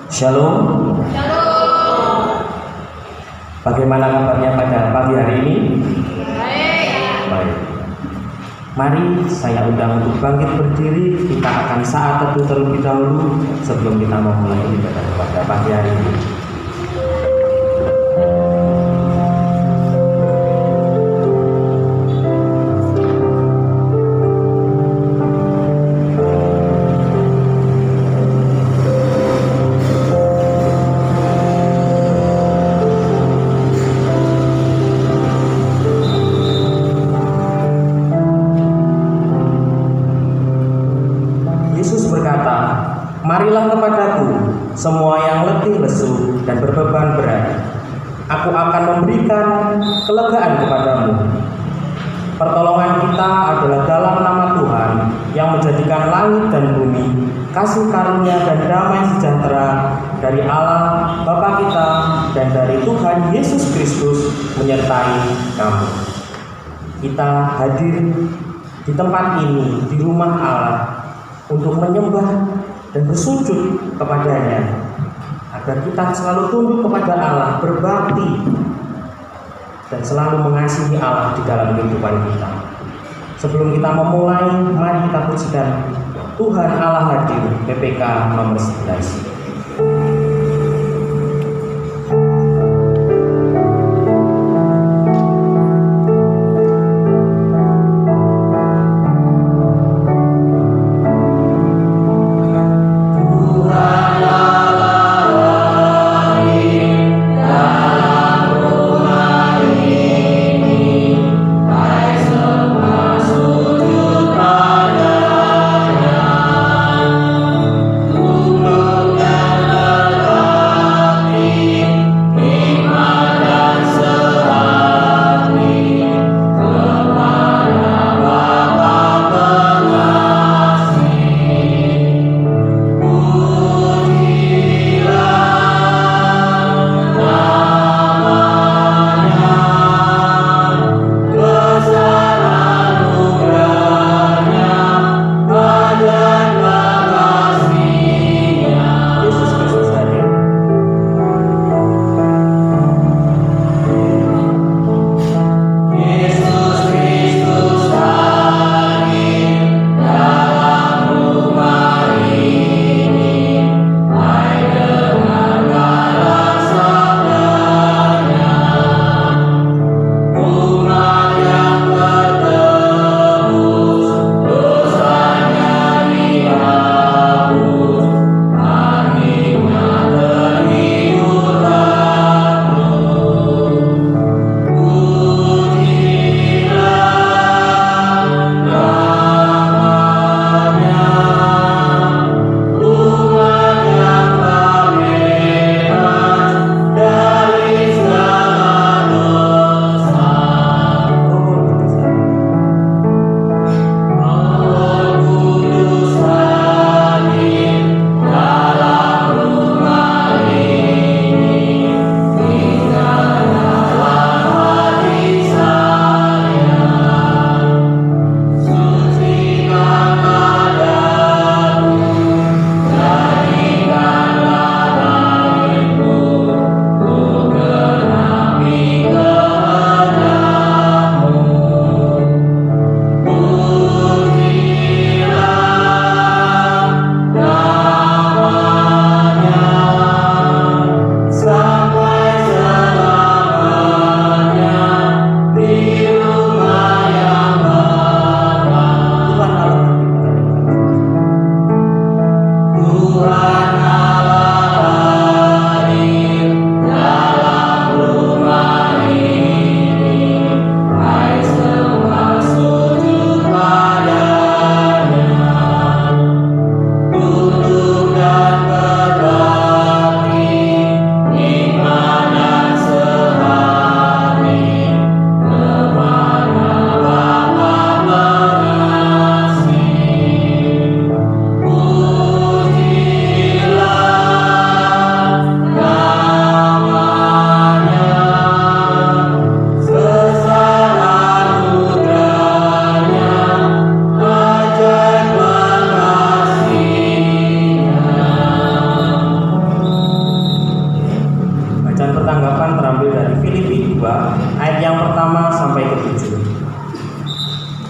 Shalom. Shalom. Bagaimana kabarnya pada pagi hari ini? Baik. Mari saya undang untuk bangkit berdiri. Kita akan saat teduh terlebih dahulu sebelum kita memulai ibadah pada pagi hari ini. Marilah kepadaku, semua yang letih lesu dan berbeban berat. Aku akan memberikan kelegaan kepadamu. Pertolongan kita adalah dalam nama Tuhan yang menjadikan langit dan bumi, kasih karunia dan damai sejahtera dari Allah Bapa kita dan dari Tuhan Yesus Kristus menyertai kamu. Kita hadir di tempat ini, di rumah Allah, untuk menyembah dan bersujud kepadanya, agar kita selalu tunduk kepada Allah, berbakti dan selalu mengasihi Allah di dalam kehidupan kita. Sebelum kita memulai, mari kita pujikan Tuhan Allah hadir, PPK nomor 11. Tunduk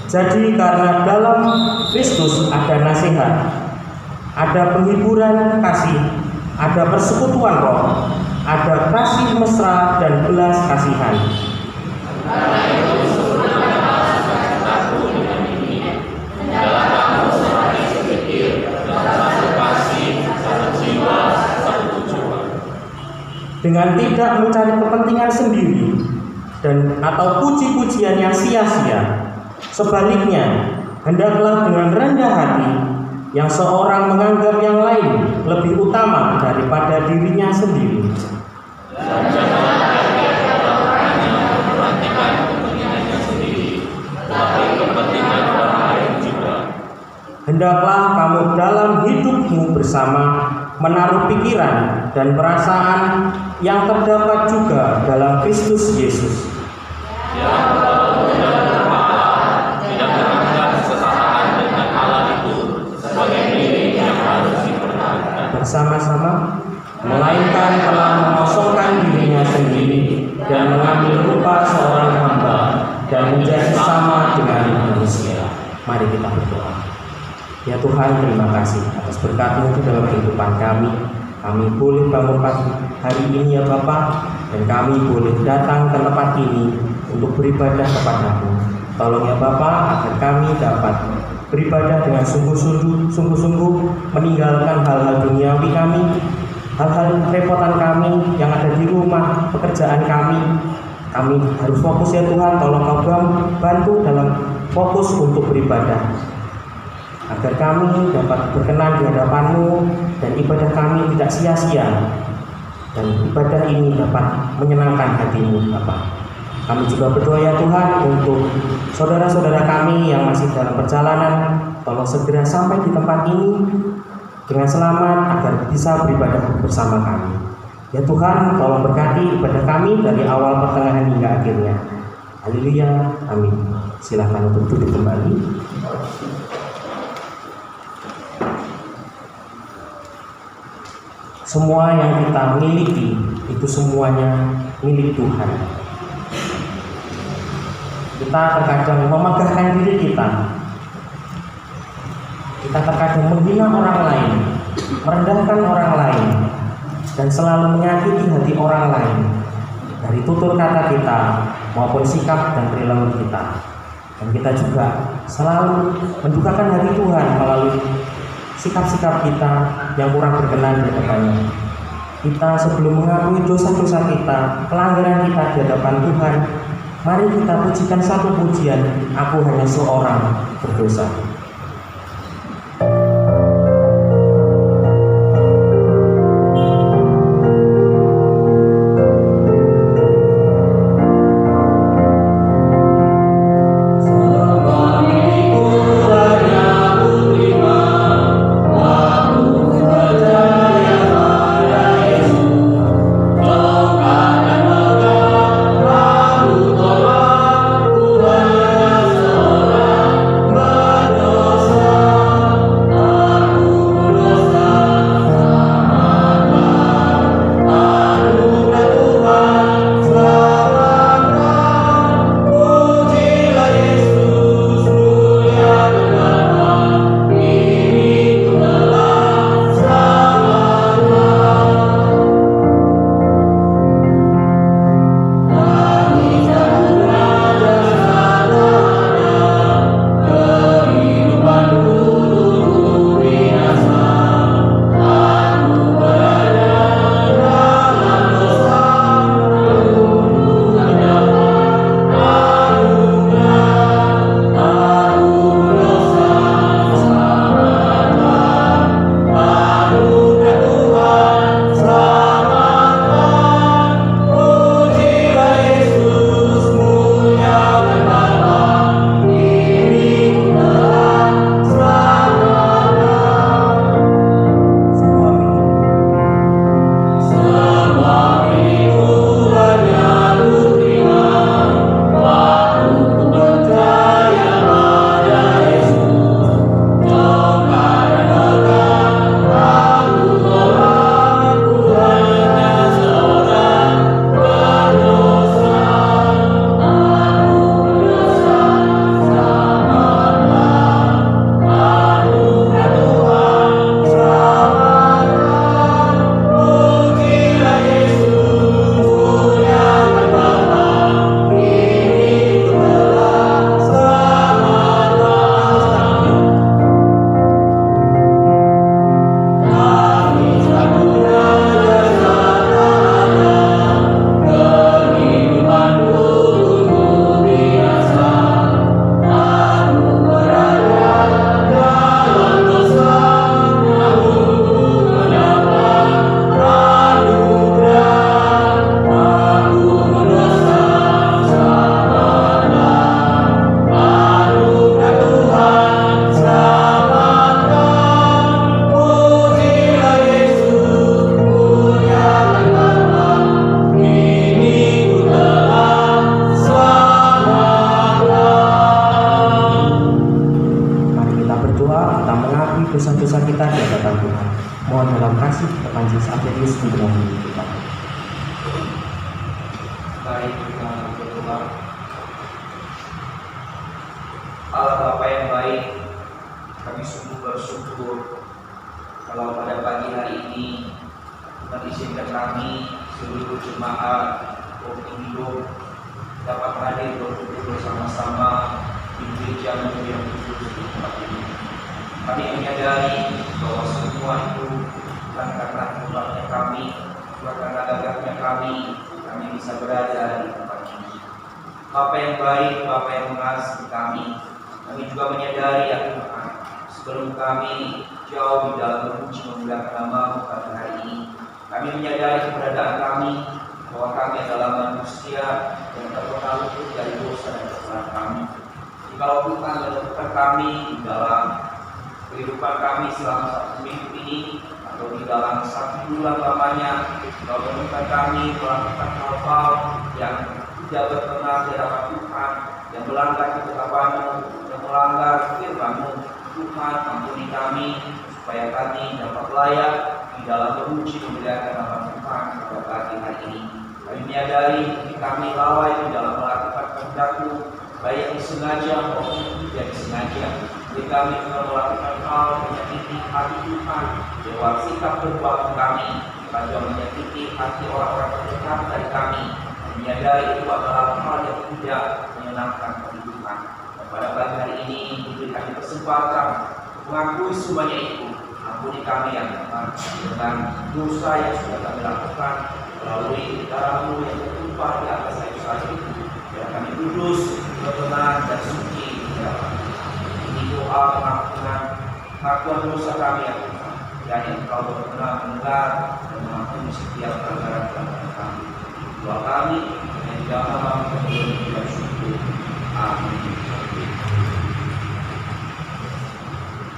Jadi karena dalam Kristus ada nasihat, ada penghiburan kasih, ada persekutuan roh, ada kasih mesra dan belas kasihan. Dengan tidak mencari kepentingan sendiri dan atau puji-pujian yang sia-sia. Sebaliknya, hendaklah dengan rendah hati yang seorang menganggap yang lain lebih utama daripada dirinya sendiri. Hendaklah kamu dalam hidupmu bersama menaruh pikiran dan perasaan yang terdapat juga dalam Kristus Yesus. Bersama-sama, melainkan telah mengosongkan dirinya sendiri dan mengambil rupa seorang hamba dan menjadi sama dengan manusia. Mari kita berdoa. Ya Tuhan, terima kasih atas berkat-Mu di dalam kehidupan kami. Kami boleh bangun pagi hari ini ya Bapa, dan kami boleh datang ke tempat ini untuk beribadah kepada-Mu. Tolong ya Bapa, agar kami dapat beribadah dengan sungguh-sungguh, meninggalkan hal-hal duniawi kami, hal-hal repotan kami yang ada di rumah, pekerjaan kami. Kami harus fokus ya Tuhan, tolong Kau bantu dalam fokus untuk beribadah, agar kami dapat berkenan di hadapan-Mu dan ibadah kami tidak sia-sia, dan ibadah ini dapat menyenangkan hati-Mu Bapa. Kami juga berdoa ya Tuhan untuk saudara-saudara kami yang masih dalam perjalanan, tolong segera sampai di tempat ini dengan selamat agar bisa beribadah bersama kami. Ya Tuhan, tolong berkati ibadah kami dari awal, pertengahan hingga akhirnya. Haleluya, amin. Silakan untuk duduk kembali. Semua yang kita miliki itu semuanya milik Tuhan. Kita terkadang memegahkan diri kita. Kita terkadang menghina orang lain, merendahkan orang lain, dan selalu menyakiti hati orang lain dari tutur kata kita maupun sikap dan perilaku kita. Dan kita juga selalu mendukakan hati Tuhan melalui sikap-sikap kita yang kurang berkenan di hadapannya. Kita sebelum mengakui dosa-dosa kita, pelanggaran kita di hadapan Tuhan, mari kita pujikan satu pujian, aku hanya seorang berdosa. Bye. misterius dengan hidup kita. Mari kita berdoa. Allah Bapa yang baik, kami sungguh bersyukur kalau pada pagi hari ini Tuhan izinkan kami seluruh jemaat Hidup dapat hadir berkumpul bersama-sama di gereja yang kudus di tempat ini. Kami menyadari bahwa semua itu bukan karena hebatnya kami, bukan karena gagahnya kami bisa berada di tempat ini. Bapa yang baik, Bapa yang mengasihi kami juga menyadari ya Tuhan, sebelum kami jauh di dalam memuji memuliakan nama-Mu pada hari ini, kami menyadari keberadaan kami, bahwa kami adalah manusia yang tak pernah luput dari dosa dan kesalahan kami. Jikalau Tuhan menemukan kami di dalam kehidupan kami selama satu minggu ini, atau di dalam satu bulan lamanya, kalau menemukan kami melakukan hal-hal yang tidak berkenan di hadapan Tuhan, yang melanggar ketetapan-Mu, yang melanggar firman-Mu, Tuhan ampuni kami supaya kami dapat layak di dalam memuji memuliakan nama Tuhan pada pagi hari ini. Kami menyadari kami lalai di dalam melakukan kehendak-Mu, baik yang disengaja maupun tidak disengaja. Jadi kami telah melakukan hal menyakiti hati Tuhan lewat sikap perbuatan kami, juga menyakiti hati orang-orang terdekat dari kami. Kami menyadari itu adalah hal yang tidak menyenangkan bagi Tuhan. Dan pada pagi hari ini diberikan kesempatan mengakui semuanya itu. Ampuni kami yang Tuhan dengan dosa yang sudah kami lakukan melalui darah-Mu yang tertumpah di atas kayu salib. Biar kami kudus, berkenan dan suci di hadapan. Ini doa pengampunan pengakuan dosa kami ya Tuhan. Dan Engkau berkenan mendengar dan mengampuni setiap pelanggaran kami. Doa kami yang di dalam nama Tuhan kita syukur. Amin.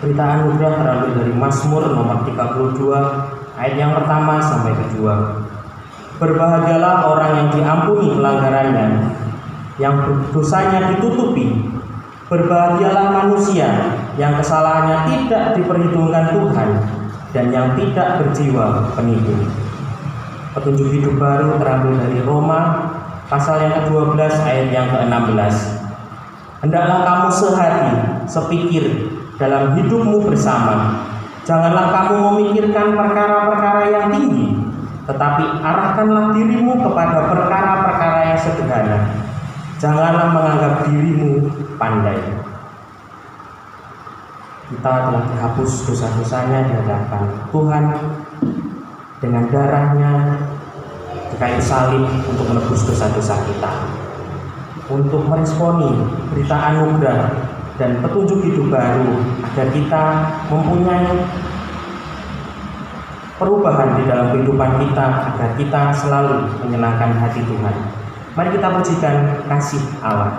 Berita anugerah terambil dari Mazmur nomor 32 ayat yang pertama sampai kedua. Berbahagialah orang yang diampuni pelanggarannya, yang dosanya ditutupi. Berbahagialah manusia yang kesalahannya tidak diperhitungkan Tuhan dan yang tidak berjiwa penipu. Petunjuk hidup baru terambil dari Roma pasal yang ke-12 ayat yang ke-16. Hendaklah kamu sehati, sepikir dalam hidupmu bersama. Janganlah kamu memikirkan perkara-perkara yang tinggi, tetapi arahkanlah dirimu kepada perkara-perkara yang sederhana. Janganlah menganggap dirimu pandai. Kita telah dihapus dosa-dosanya di hadapan Tuhan dengan darahnya di kayu salib untuk menebus dosa-dosa kita. Untuk meresponi berita anugerah dan petunjuk hidup baru agar kita mempunyai perubahan di dalam kehidupan kita, agar kita selalu menyenangkan hati Tuhan. Mari kita pujikan kasih Allah.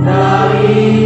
Dari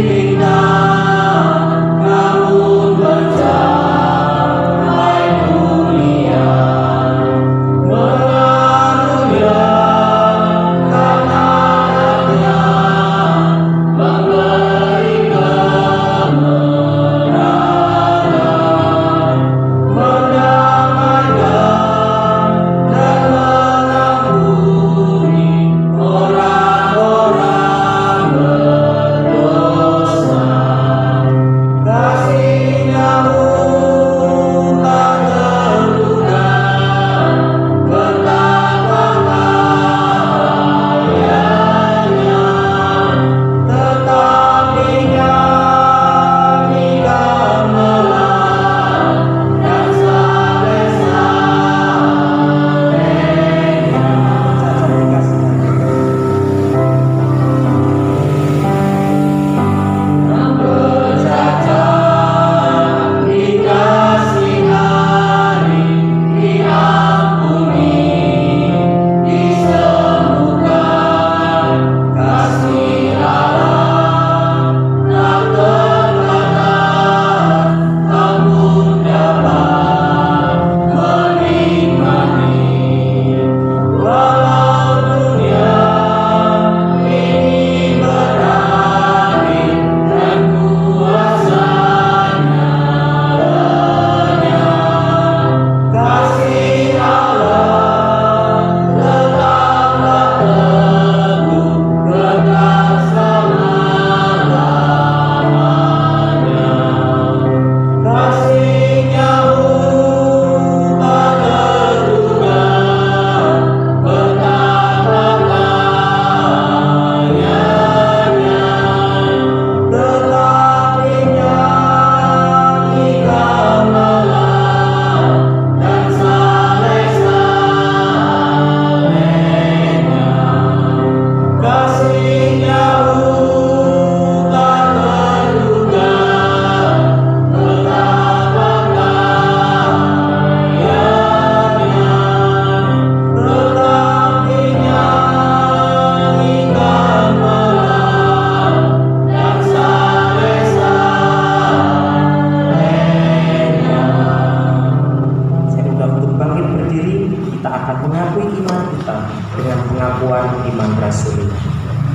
kita akan mengakui iman kita dengan pengakuan iman rasuli.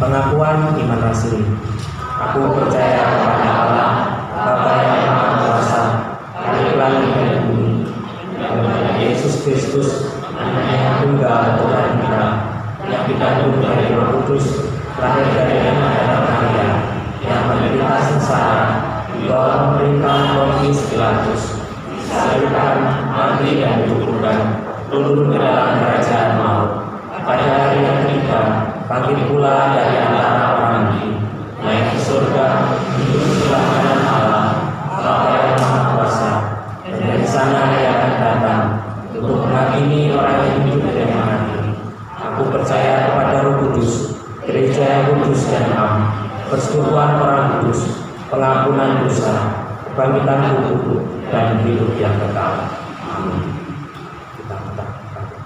Pengakuan iman rasuli. Aku percaya kepada Allah, Bapa yang Maha Kuasa, Khalif langit dan bumi, kepada Yesus Kristus, Anaknya yang tunggal Tuhan kita, yang dikandung dari Roh Kudus, lahir dari Maria Maria, yang menderita sengsara, di bawah pemerintahan Pontius Pilatus, disalibkan, mati dan dikuburkan, turun ke dalam kerajaan maut. Pada hari yang ketiga, bangkit pula dari antara orang mati, naik ke surga, duduk sebelah kanan Allah, Bapa yang Maha Kuasa, dan dari sana Dia akan datang untuk menghakimi orang yang hidup dan yang mati. Aku percaya kepada Roh Kudus, gereja yang kudus dan am, persekutuan orang kudus, pengampunan dosa, kebangkitan tubuh, dan hidup yang kekal. Amin. Kita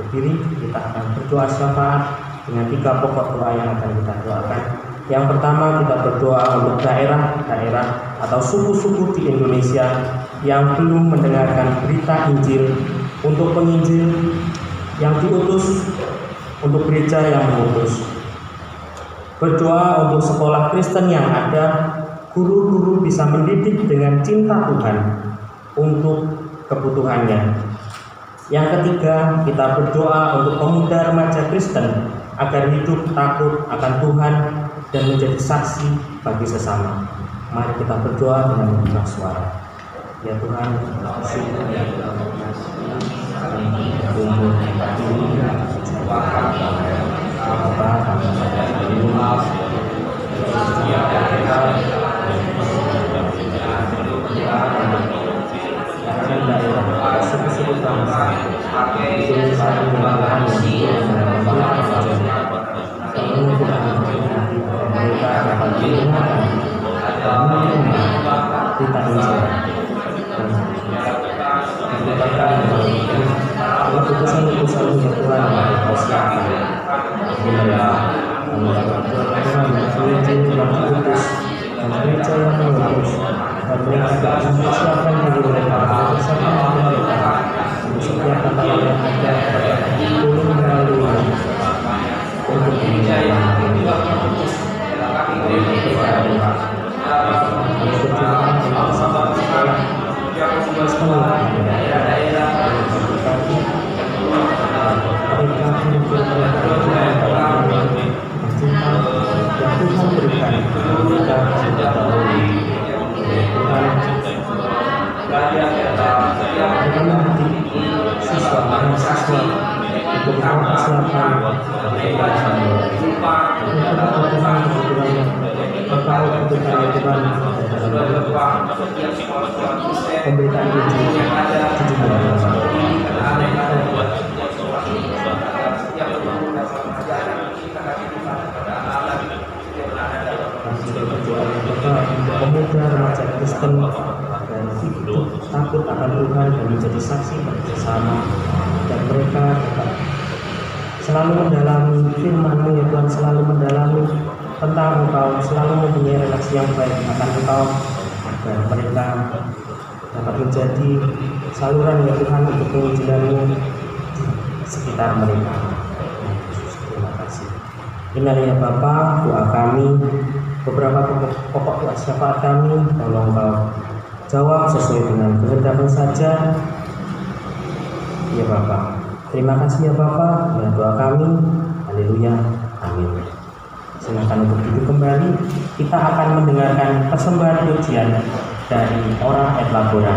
berdiri, kita akan berdoa syafaat dengan 3 pokok doa yang akan kita doakan. Yang pertama, kita berdoa untuk daerah-daerah atau suku-suku di Indonesia yang belum mendengarkan berita Injil, untuk penginjil yang diutus, untuk gereja yang mengutus. Berdoa untuk sekolah Kristen yang ada, guru-guru bisa mendidik dengan cinta Tuhan untuk kebutuhannya. Yang ketiga, kita berdoa untuk pemuda remaja Kristen agar hidup takut akan Tuhan dan menjadi saksi bagi sesama. Mari kita berdoa dengan membuka suara. Ya Tuhan, pemuda remaja Kristen dan hidup takut akan Tuhan dan menjadi saksi bagi sesama, dan mereka dapat selalu mendalami firman-Mu ya Tuhan, selalu mendalami tentang Engkau, selalu mempunyai relasi yang baik akan Engkau, agar mereka dapat menjadi saluran ya Tuhan untuk penginjilan-Mu di sekitar mereka. Terima kasih. Inilah ya Bapa doa kami, beberapa pokok doa syafaat kami, tolong Kau jawab sesuai dengan kehendak-Mu saja ya Bapa. Terima kasih ya Bapa, ya doa kami. Haleluya, amin. Silakan untuk duduk kembali. Kita akan mendengarkan persembahan pujian dari Ora et Labora.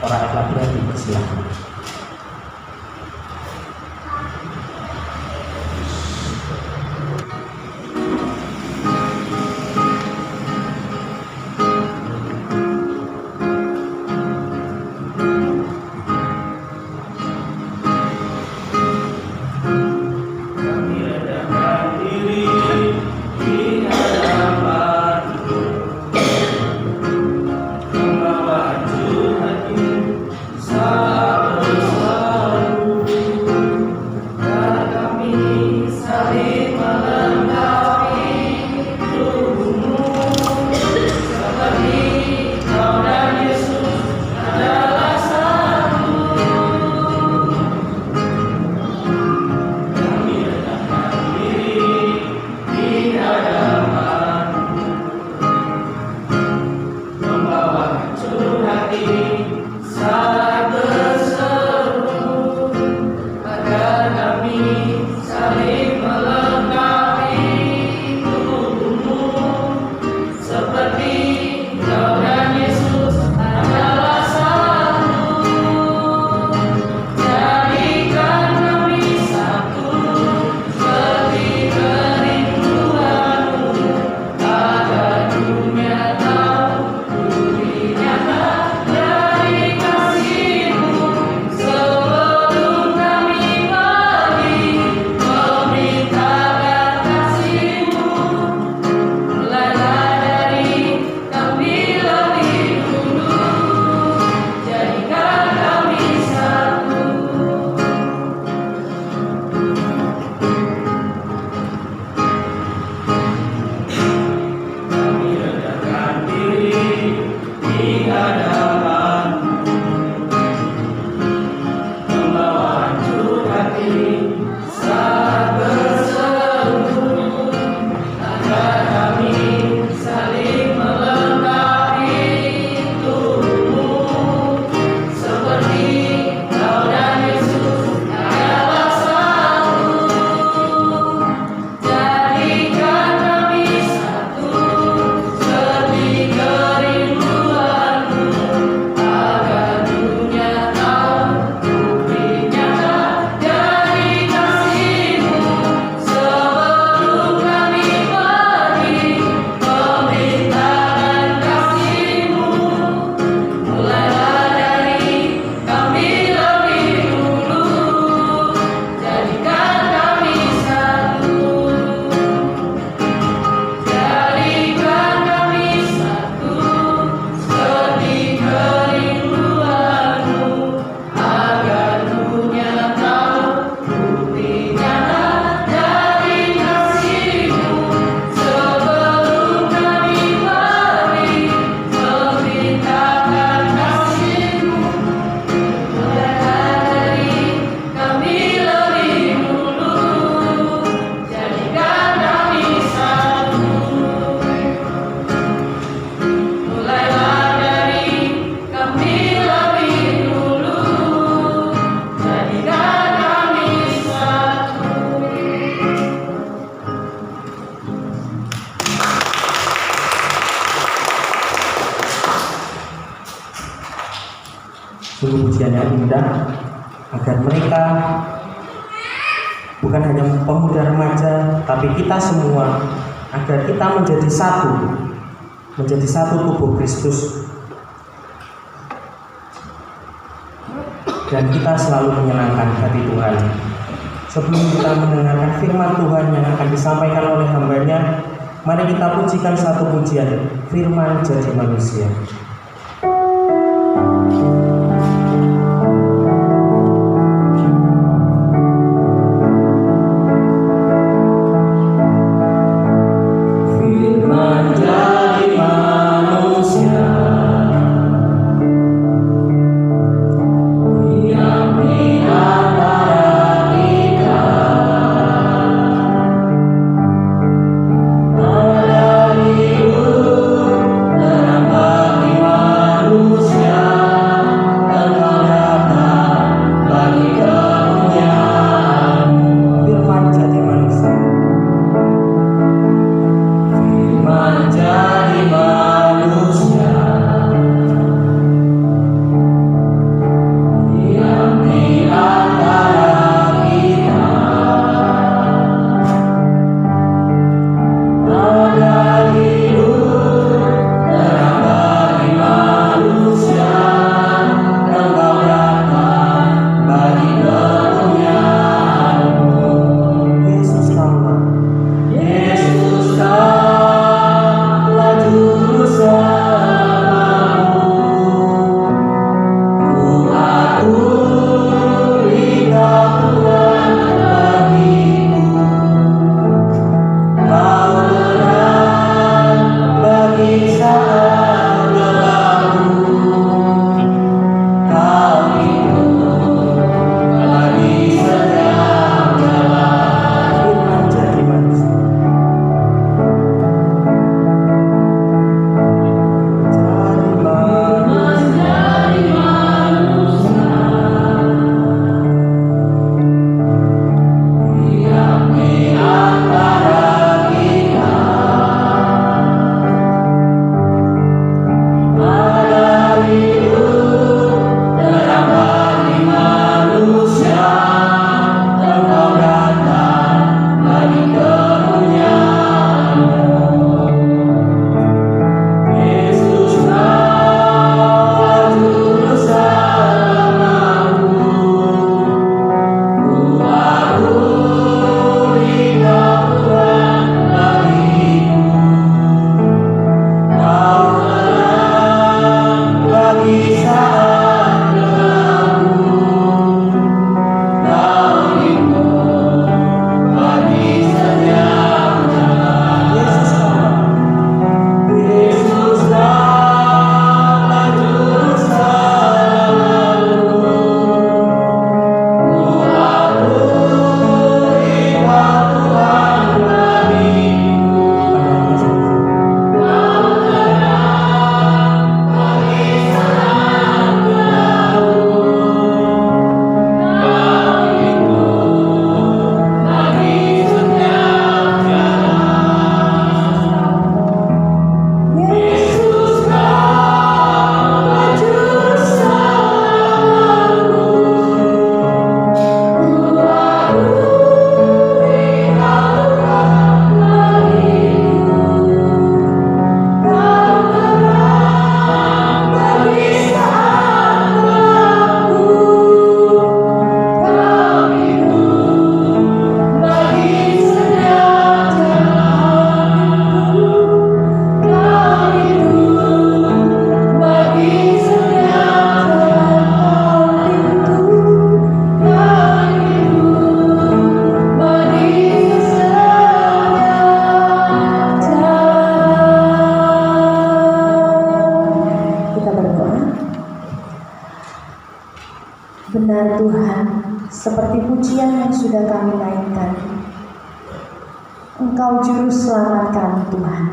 Ora et Labora dipersilakan. Tuhan mereka, bukan hanya pemuda remaja, tapi kita semua, agar kita menjadi satu tubuh Kristus, dan kita selalu menyenangkan hati Tuhan. Sebelum kita mendengarkan firman Tuhan yang akan disampaikan oleh hamba-Nya, mari kita pujikan satu pujian, Firman Jadi Manusia. Benar Tuhan, seperti pujian yang sudah kami naikkan, Engkau juru selamat kami Tuhan.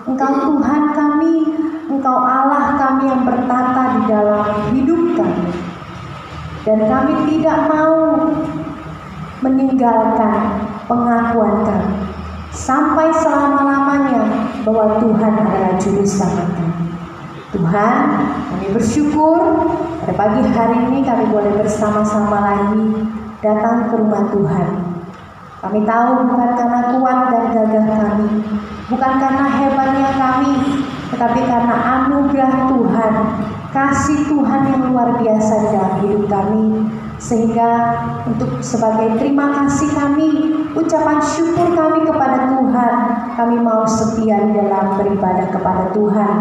Engkau Tuhan kami, Engkau Allah kami yang bertata di dalam hidup kami. Dan kami tidak mau meninggalkan pengakuan kami sampai selama-lamanya bahwa Tuhan adalah juru selamat kami. Tuhan, kami bersyukur pada pagi hari ini kami boleh bersama-sama lagi datang ke rumah Tuhan. Kami tahu bukan karena kuat dan gagah kami, bukan karena hebatnya kami, tetapi karena anugerah Tuhan, kasih Tuhan yang luar biasa di dalam hidup kami. Sehingga untuk sebagai terima kasih kami, ucapan syukur kami kepada Tuhan, kami mau setia di dalam beribadah kepada Tuhan.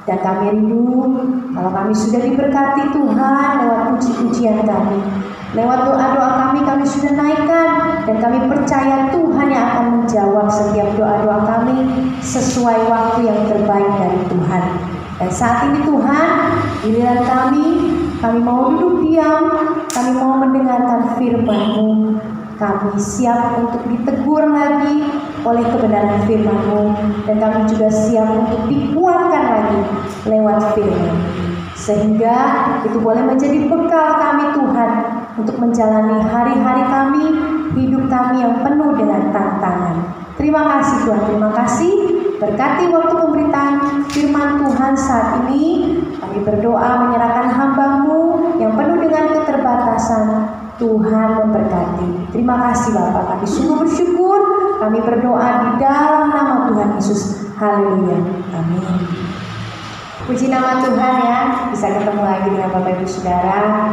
Dan kami rindu kalau kami sudah diberkati Tuhan lewat puji-pujian kami, lewat doa-doa kami sudah naikkan, dan kami percaya Tuhan yang akan menjawab setiap doa-doa kami sesuai waktu yang terbaik dari Tuhan. Dan saat ini Tuhan, giliran kami mau duduk diam, kami mau mendengarkan firman-Mu. Kami siap untuk ditegur lagi oleh kebenaran firman-Mu, dan kami juga siap untuk dikuatkan lagi lewat firman, sehingga itu boleh menjadi bekal kami Tuhan untuk menjalani hari-hari kami, hidup kami yang penuh dengan tantangan. Terima kasih Tuhan, terima kasih. Berkati waktu pemberitaan firman Tuhan saat ini. Kami berdoa menyerahkan hamba-Mu yang penuh dengan keterbatasan. Tuhan memberkati. Terima kasih Bapak, kami sungguh bersyukur. Kami berdoa di dalam nama Tuhan Yesus. Haleluya. Amin. Puji nama Tuhan ya, bisa ketemu lagi dengan Bapak Ibu Saudara.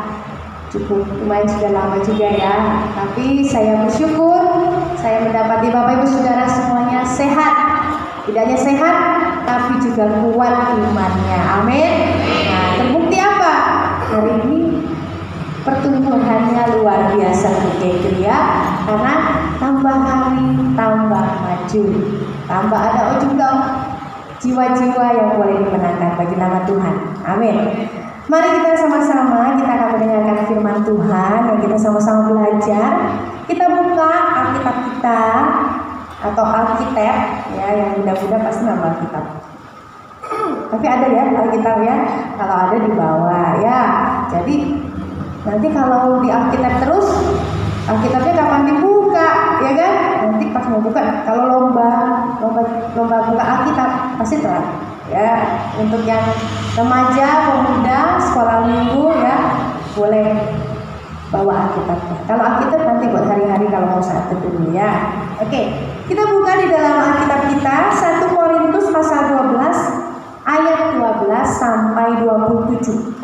Cukup lumayan sudah lama juga ya. Tapi saya bersyukur saya mendapati Bapak Ibu Saudara semuanya sehat. Tidak hanya sehat, tapi juga kuat imannya. Amin. Nah, terbukti apa? Hari ini pertumbuhannya luar biasa begitu ya, karena tambah hari tambah maju, tambah ada juga jiwa-jiwa yang boleh dimenangkan bagi nama Tuhan. Amin. Mari kita sama-sama kita akan mendengarkan firman Tuhan yang kita sama-sama belajar. Kita buka Alkitab kita atau Alkitab ya, yang mudah-mudah pasti nama Alkitab. Tapi ada ya Alkitab ya, kalau ada di bawah ya. Jadi nanti kalau di Alkitab terus, Alkitabnya kapan dibuka, ya kan? Nanti pas mau buka, kalau lomba buka Alkitab pasti telat. Ya, untuk yang remaja, pemuda, sekolah minggu ya, boleh bawa Alkitabnya. Kalau Alkitab nanti buat hari-hari kalau mau saat itu dulu ya. Oke, kita buka di dalam Alkitab kita 1 Korintus pasal 12 ayat 12 sampai 27.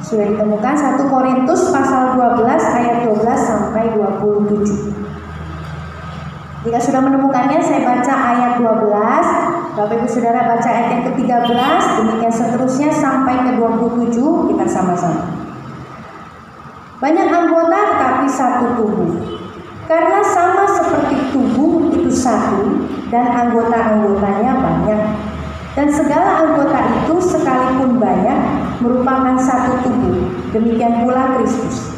Sudah ditemukan 1 Korintus pasal 12 ayat 12 sampai 27. Jika sudah menemukannya, saya baca ayat 12, Bapak Ibu Saudara baca ayat yang ke-13, demikian seterusnya sampai ke 27, kita sama-sama. Banyak anggota tetapi satu tubuh. Karena sama seperti tubuh itu satu dan anggota-anggotanya banyak. Dan segala anggota itu sekalipun banyak merupakan satu tubuh. Demikian pula Kristus.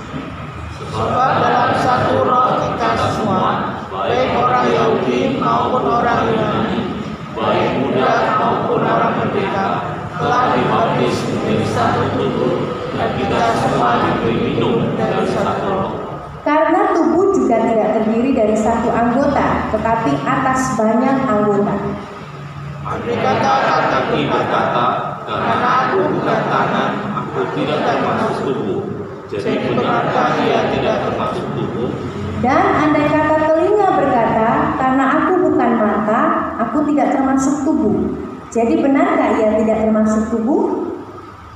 Sebab dalam satu roh kita semua, baik orang Yahudi maupun orang Yunani, baik muda maupun orang merdeka, telah dibaptis menjadi satu tubuh, dan kita semua diberi minum dari satu roh. Karena tubuh juga tidak terdiri dari satu anggota, tetapi atas banyak anggota. Andai kata kaki berkata, karena aku bukan tangan, aku tidak termasuk tubuh. Jadi benarkah ia tidak termasuk tubuh? Dan andai kata telinga berkata, karena aku bukan mata, aku tidak termasuk tubuh. Jadi benarkah ia tidak termasuk tubuh?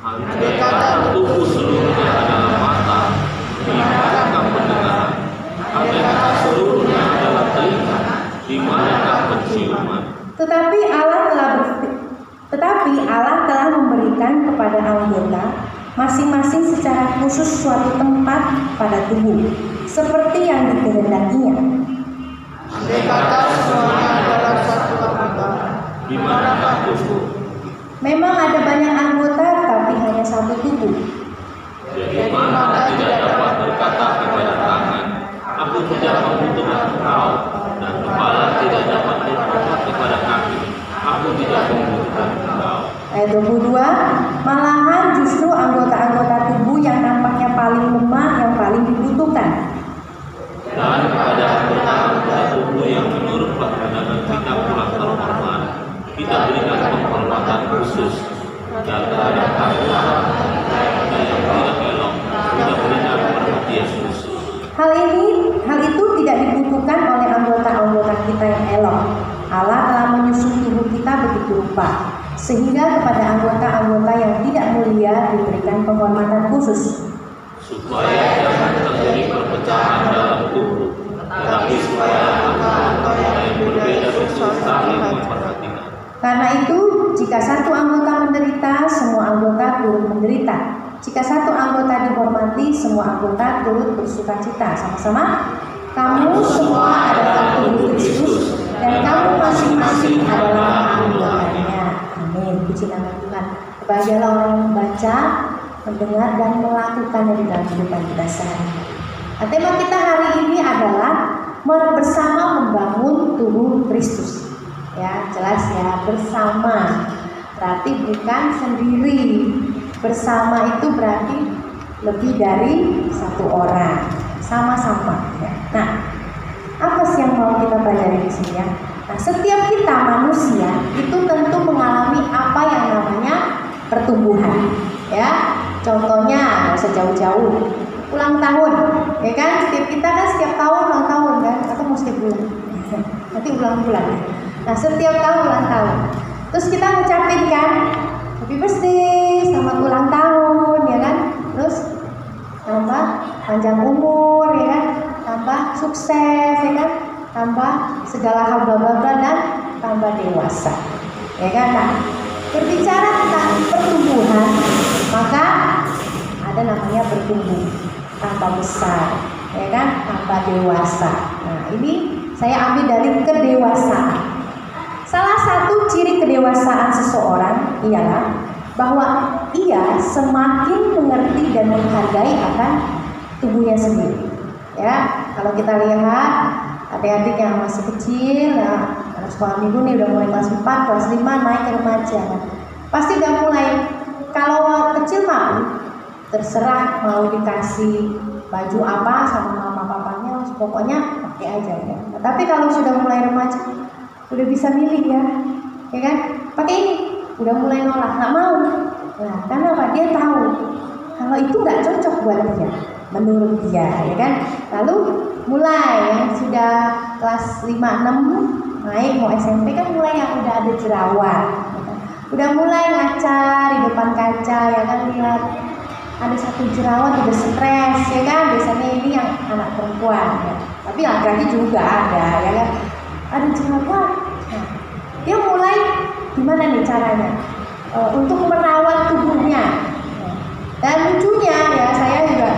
Andai kata tubuh seluruhnya adalah mata, di manakah pendengaran? Andai kata seluruhnya adalah telinga, di manakah penciuman? Tetapi Allah telah memberikan kepada anggota masing-masing secara khusus suatu tempat pada tubuh, seperti yang dikehendakinya. Andai kata semuanya adalah satu anggota, di manakah tubuh? Memang ada banyak anggota, tapi hanya satu tubuh. Jadi mata tidak dapat berkata kepada tangan, aku tidak membutuhkan engkau, dan kepala tidak dapat berkata kepada kaki, aku tidak membutuhkan engkau. Ayat 22, malahan justru anggota-anggota tubuh yang nampaknya paling lemah yang paling dibutuhkan. Dan kepada anggota tubuh yang menurut perkataan kita kurang terhormat, kita Hal itu tidak dibutuhkan oleh anggota-anggota kita yang elok. Allah telah menyusun tubuh kita begitu rupa, sehingga kepada anggota-anggota yang tidak mulia diberikan penghormatan khusus, supaya jangan terjadi perpecahan dalam tubuh, tetapi supaya anggota yang berbeda itu saling memperhatikan. Karena itu, jika satu anggota menderita, semua anggota turut menderita. Jika satu anggota dihormati, semua anggota turut bersukacita. Sama-sama, kamu semua adalah tubuh Kristus, dan kamu masing-masing adalah anggotanya. Amin. Puji nama Tuhan. Berbahagialah orang yang membaca, mendengar, dan melakukannya di dalam kehidupan kita sehari-hari. Nah, tema kita hari ini adalah bersama membangun tubuh Kristus. Ya, jelas ya, bersama. Berarti bukan sendiri. Bersama itu berarti lebih dari satu orang, sama-sama. Ya. Nah, apa sih yang mau kita pelajari di sini ya? Nah, setiap kita manusia itu tentu mengalami apa yang namanya pertumbuhan. Ya, contohnya nggak usah jauh-jauh, ulang tahun, ya kan? Setiap kita kan setiap tahun ulang tahun kan? Atau mau setiap bulan? Nanti ulang bulan. Nah, setiap tahun ulang tahun. Terus kita ngucapin kan? Happy birthday, selamat ulang tahun, ya kan? Terus tambah panjang umur, ya kan? Tambah sukses, ya kan? Tambah segala hal bla bla bla dan tambah dewasa, ya kan? Nah, berbicara tentang pertumbuhan, maka ada namanya bertumbuh, tambah besar, ya kan? Tambah dewasa. Nah, ini saya ambil dari kedewasaan. Salah satu ciri kedewasaan seseorang ialah bahwa ia semakin mengerti dan menghargai akan tubuhnya sendiri. Ya, kalau kita lihat adik-adik yang masih kecil, ya, anak sekolah minggu nih udah mulai kelas 4, kelas 5 naik ke remaja, kan? Pasti udah mulai, kalau kecil mah terserah mau dikasih baju apa sama mama papanya, pokoknya pakai aja ya. Nah, tapi kalau sudah mulai remaja udah bisa milih ya kan? Pakai ini, udah mulai nolak, nggak mau. Nah, karena apa? Dia tahu kalau itu nggak cocok buat dia, menurut dia, ya kan? Lalu mulai yang sudah kelas 5-6 naik mau SMP kan mulai yang udah ada jerawat, ya kan? Udah mulai ngaca di depan kaca, ya kan, lihat ada satu jerawat udah stres, ya kan? Biasanya ini yang anak perempuan, ya. Tapi laki-laki juga ada, ya kan? Ada jerawat. Nah, dia mulai gimana nih caranya untuk merawat tubuhnya. Dan lucunya ya, saya juga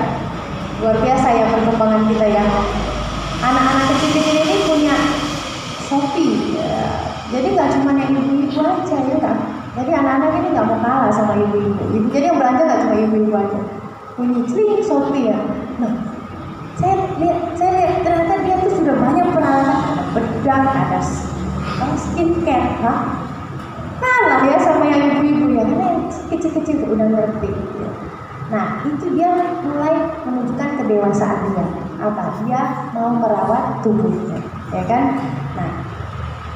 luar biasa ya perkembangan kita ya. Anak-anak kecil-kecil ini punya Shopee ya. Jadi nggak cuma yang ibu-ibu aja ya kan. Jadi anak-anak ini nggak mau kalah sama ibu-ibu. Jadi yang belanja nggak cuma ibu-ibu aja. Punya Shopee ya. Nah, saya lihat ternyata dia tuh sudah banyak peralatan, ada bedak, ada skincare, kalah ya sama yang ibu-ibu ya, karena yang kecil-kecil tuh udah ngerti. Nah, itu dia mulai menunjukkan kedewasaan dia. Apa? Dia mau merawat tubuhnya, ya kan? Nah,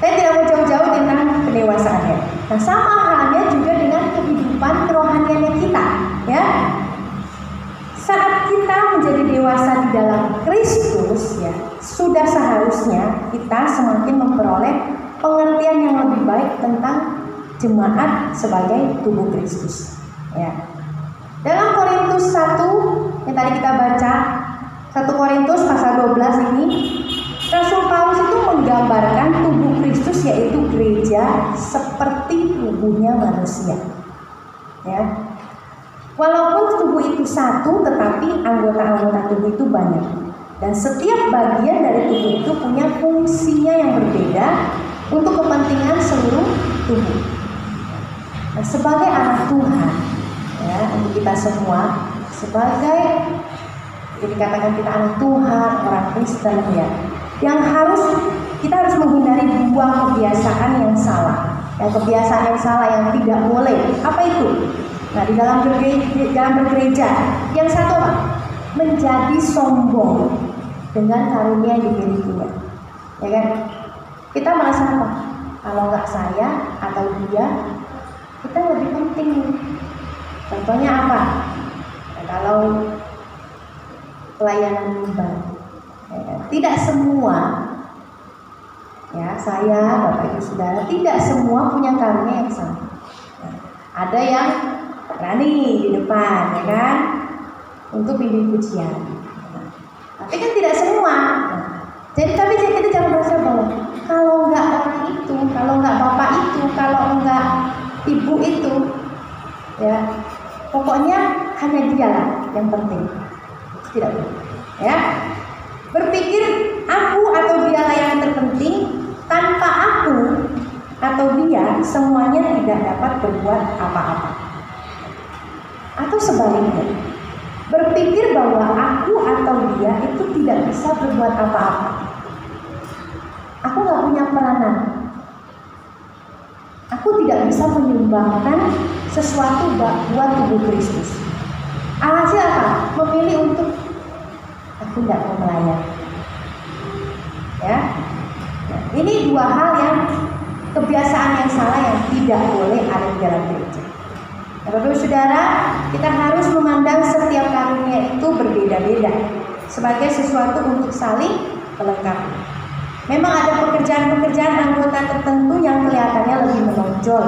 saya tidak mau jauh-jauh tentang kedewasaannya. Nah, sama halnya juga dengan kehidupan kerohaniannya kita, ya. Saat kita menjadi dewasa di dalam Kristus, ya, sudah seharusnya kita semakin memperoleh pengertian yang lebih baik tentang jemaat sebagai tubuh Kristus. Ya. Dalam Korintus 1 yang tadi kita baca, 1 Korintus pasal 12 ini, Rasul Paulus itu menggambarkan tubuh Kristus yaitu gereja seperti tubuhnya manusia. Ya. Walaupun tubuh itu satu, tetapi anggota-anggota tubuh itu banyak. Dan setiap bagian dari tubuh itu punya fungsinya yang berbeda untuk kepentingan seluruh tubuh. Nah, sebagai anak Tuhan, ya, untuk kita semua, sebagai dikatakan kita anak Tuhan, orang Kristen, ya, yang kita harus menghindari dua kebiasaan yang salah. Yang kebiasaan yang salah yang tidak boleh. Apa itu? Nah, di dalam bergereja, yang satu apa? Menjadi sombong dengan karunia yang dimilikinya, ya kan? Kita merasa apa? Kalau nggak saya atau dia, kita lebih penting nih. Contohnya apa? Nah, kalau pelayanan mimbar, tidak semua, ya saya, Bapak Ibu Saudara, tidak semua punya karunia yang sama. Nah, ada yang berani di depan, ya kan, untuk pimpin pujian. Nah, tapi kan tidak semua. Nah, tapi kita jangan merasa bahwa kalau nggak orang itu, kalau nggak bapak itu, kalau nggak ibu itu, ya pokoknya hanya dialah yang penting. Tidak boleh, ya. Berpikir aku atau dialah yang terpenting, tanpa aku atau dia semuanya tidak dapat berbuat apa-apa. Atau sebaliknya, berpikir bahwa aku atau dia itu tidak bisa berbuat apa-apa. Aku nggak punya peranan. Aku tidak bisa menyumbangkan sesuatu buat tubuh Kristus. Alhasil apa? Memilih untuk aku tidak mau melayani. Ya, nah, ini dua hal yang kebiasaan yang salah yang tidak boleh ada di dalam gereja. Bapak-Ibu Saudara, kita harus memandang setiap karunia itu berbeda-beda sebagai sesuatu untuk saling melengkapi. Memang ada pekerjaan-pekerjaan anggota tertentu yang kelihatannya lebih menonjol,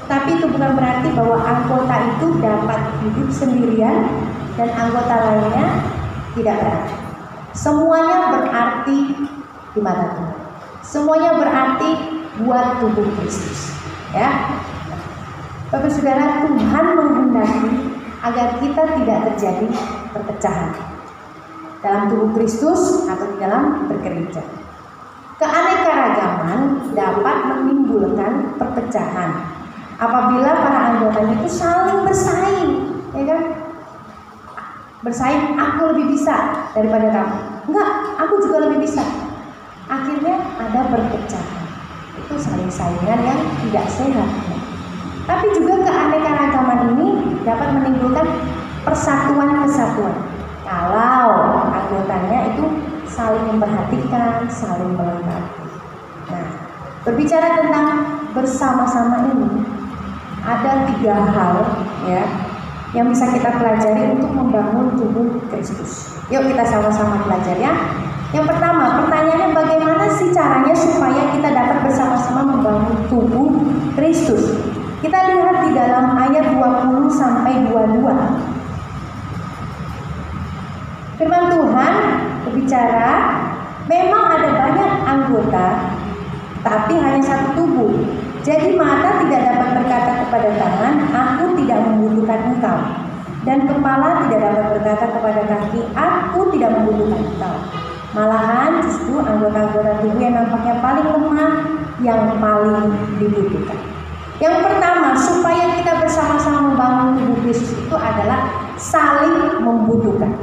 tapi itu bukan berarti bahwa anggota itu dapat hidup sendirian dan anggota lainnya tidak berarti. Semuanya berarti di mata Tuhan. Semuanya berarti buat tubuh Kristus. Ya, Bapak Saudara, Tuhan menghendaki agar kita tidak terjadi perpecahan dalam tubuh Kristus atau di dalam bergereja. Keanekaragaman dapat menimbulkan perpecahan apabila para anggotanya itu saling bersaing, ya kan? Bersaing, aku lebih bisa daripada kamu. Enggak, aku juga lebih bisa. Akhirnya ada perpecahan. Itu saling saingan yang tidak sehat. Tapi juga keanekaragaman ini dapat menimbulkan persatuan-kesatuan. Kalau anggotanya itu saling memperhatikan, saling melengkapi. Nah, berbicara tentang bersama-sama ini, ada 3 hal ya yang bisa kita pelajari untuk membangun tubuh Kristus. Yuk kita sama-sama belajar ya. Yang pertama, pertanyaannya bagaimana sih caranya supaya kita dapat bersama-sama membangun tubuh Kristus? Kita lihat di dalam ayat 20 sampai 22. Firman Tuhan berbicara, memang ada banyak anggota, tapi hanya satu tubuh. Jadi mata tidak dapat berkata kepada tangan, aku tidak membutuhkan engkau. Dan kepala tidak dapat berkata kepada kaki, aku tidak membutuhkan engkau. Malahan justru anggota-anggota tubuh yang nampaknya paling lemah yang paling dibutuhkan. Yang pertama, supaya kita bersama-sama membangun tubuh Kristus itu adalah saling membutuhkan.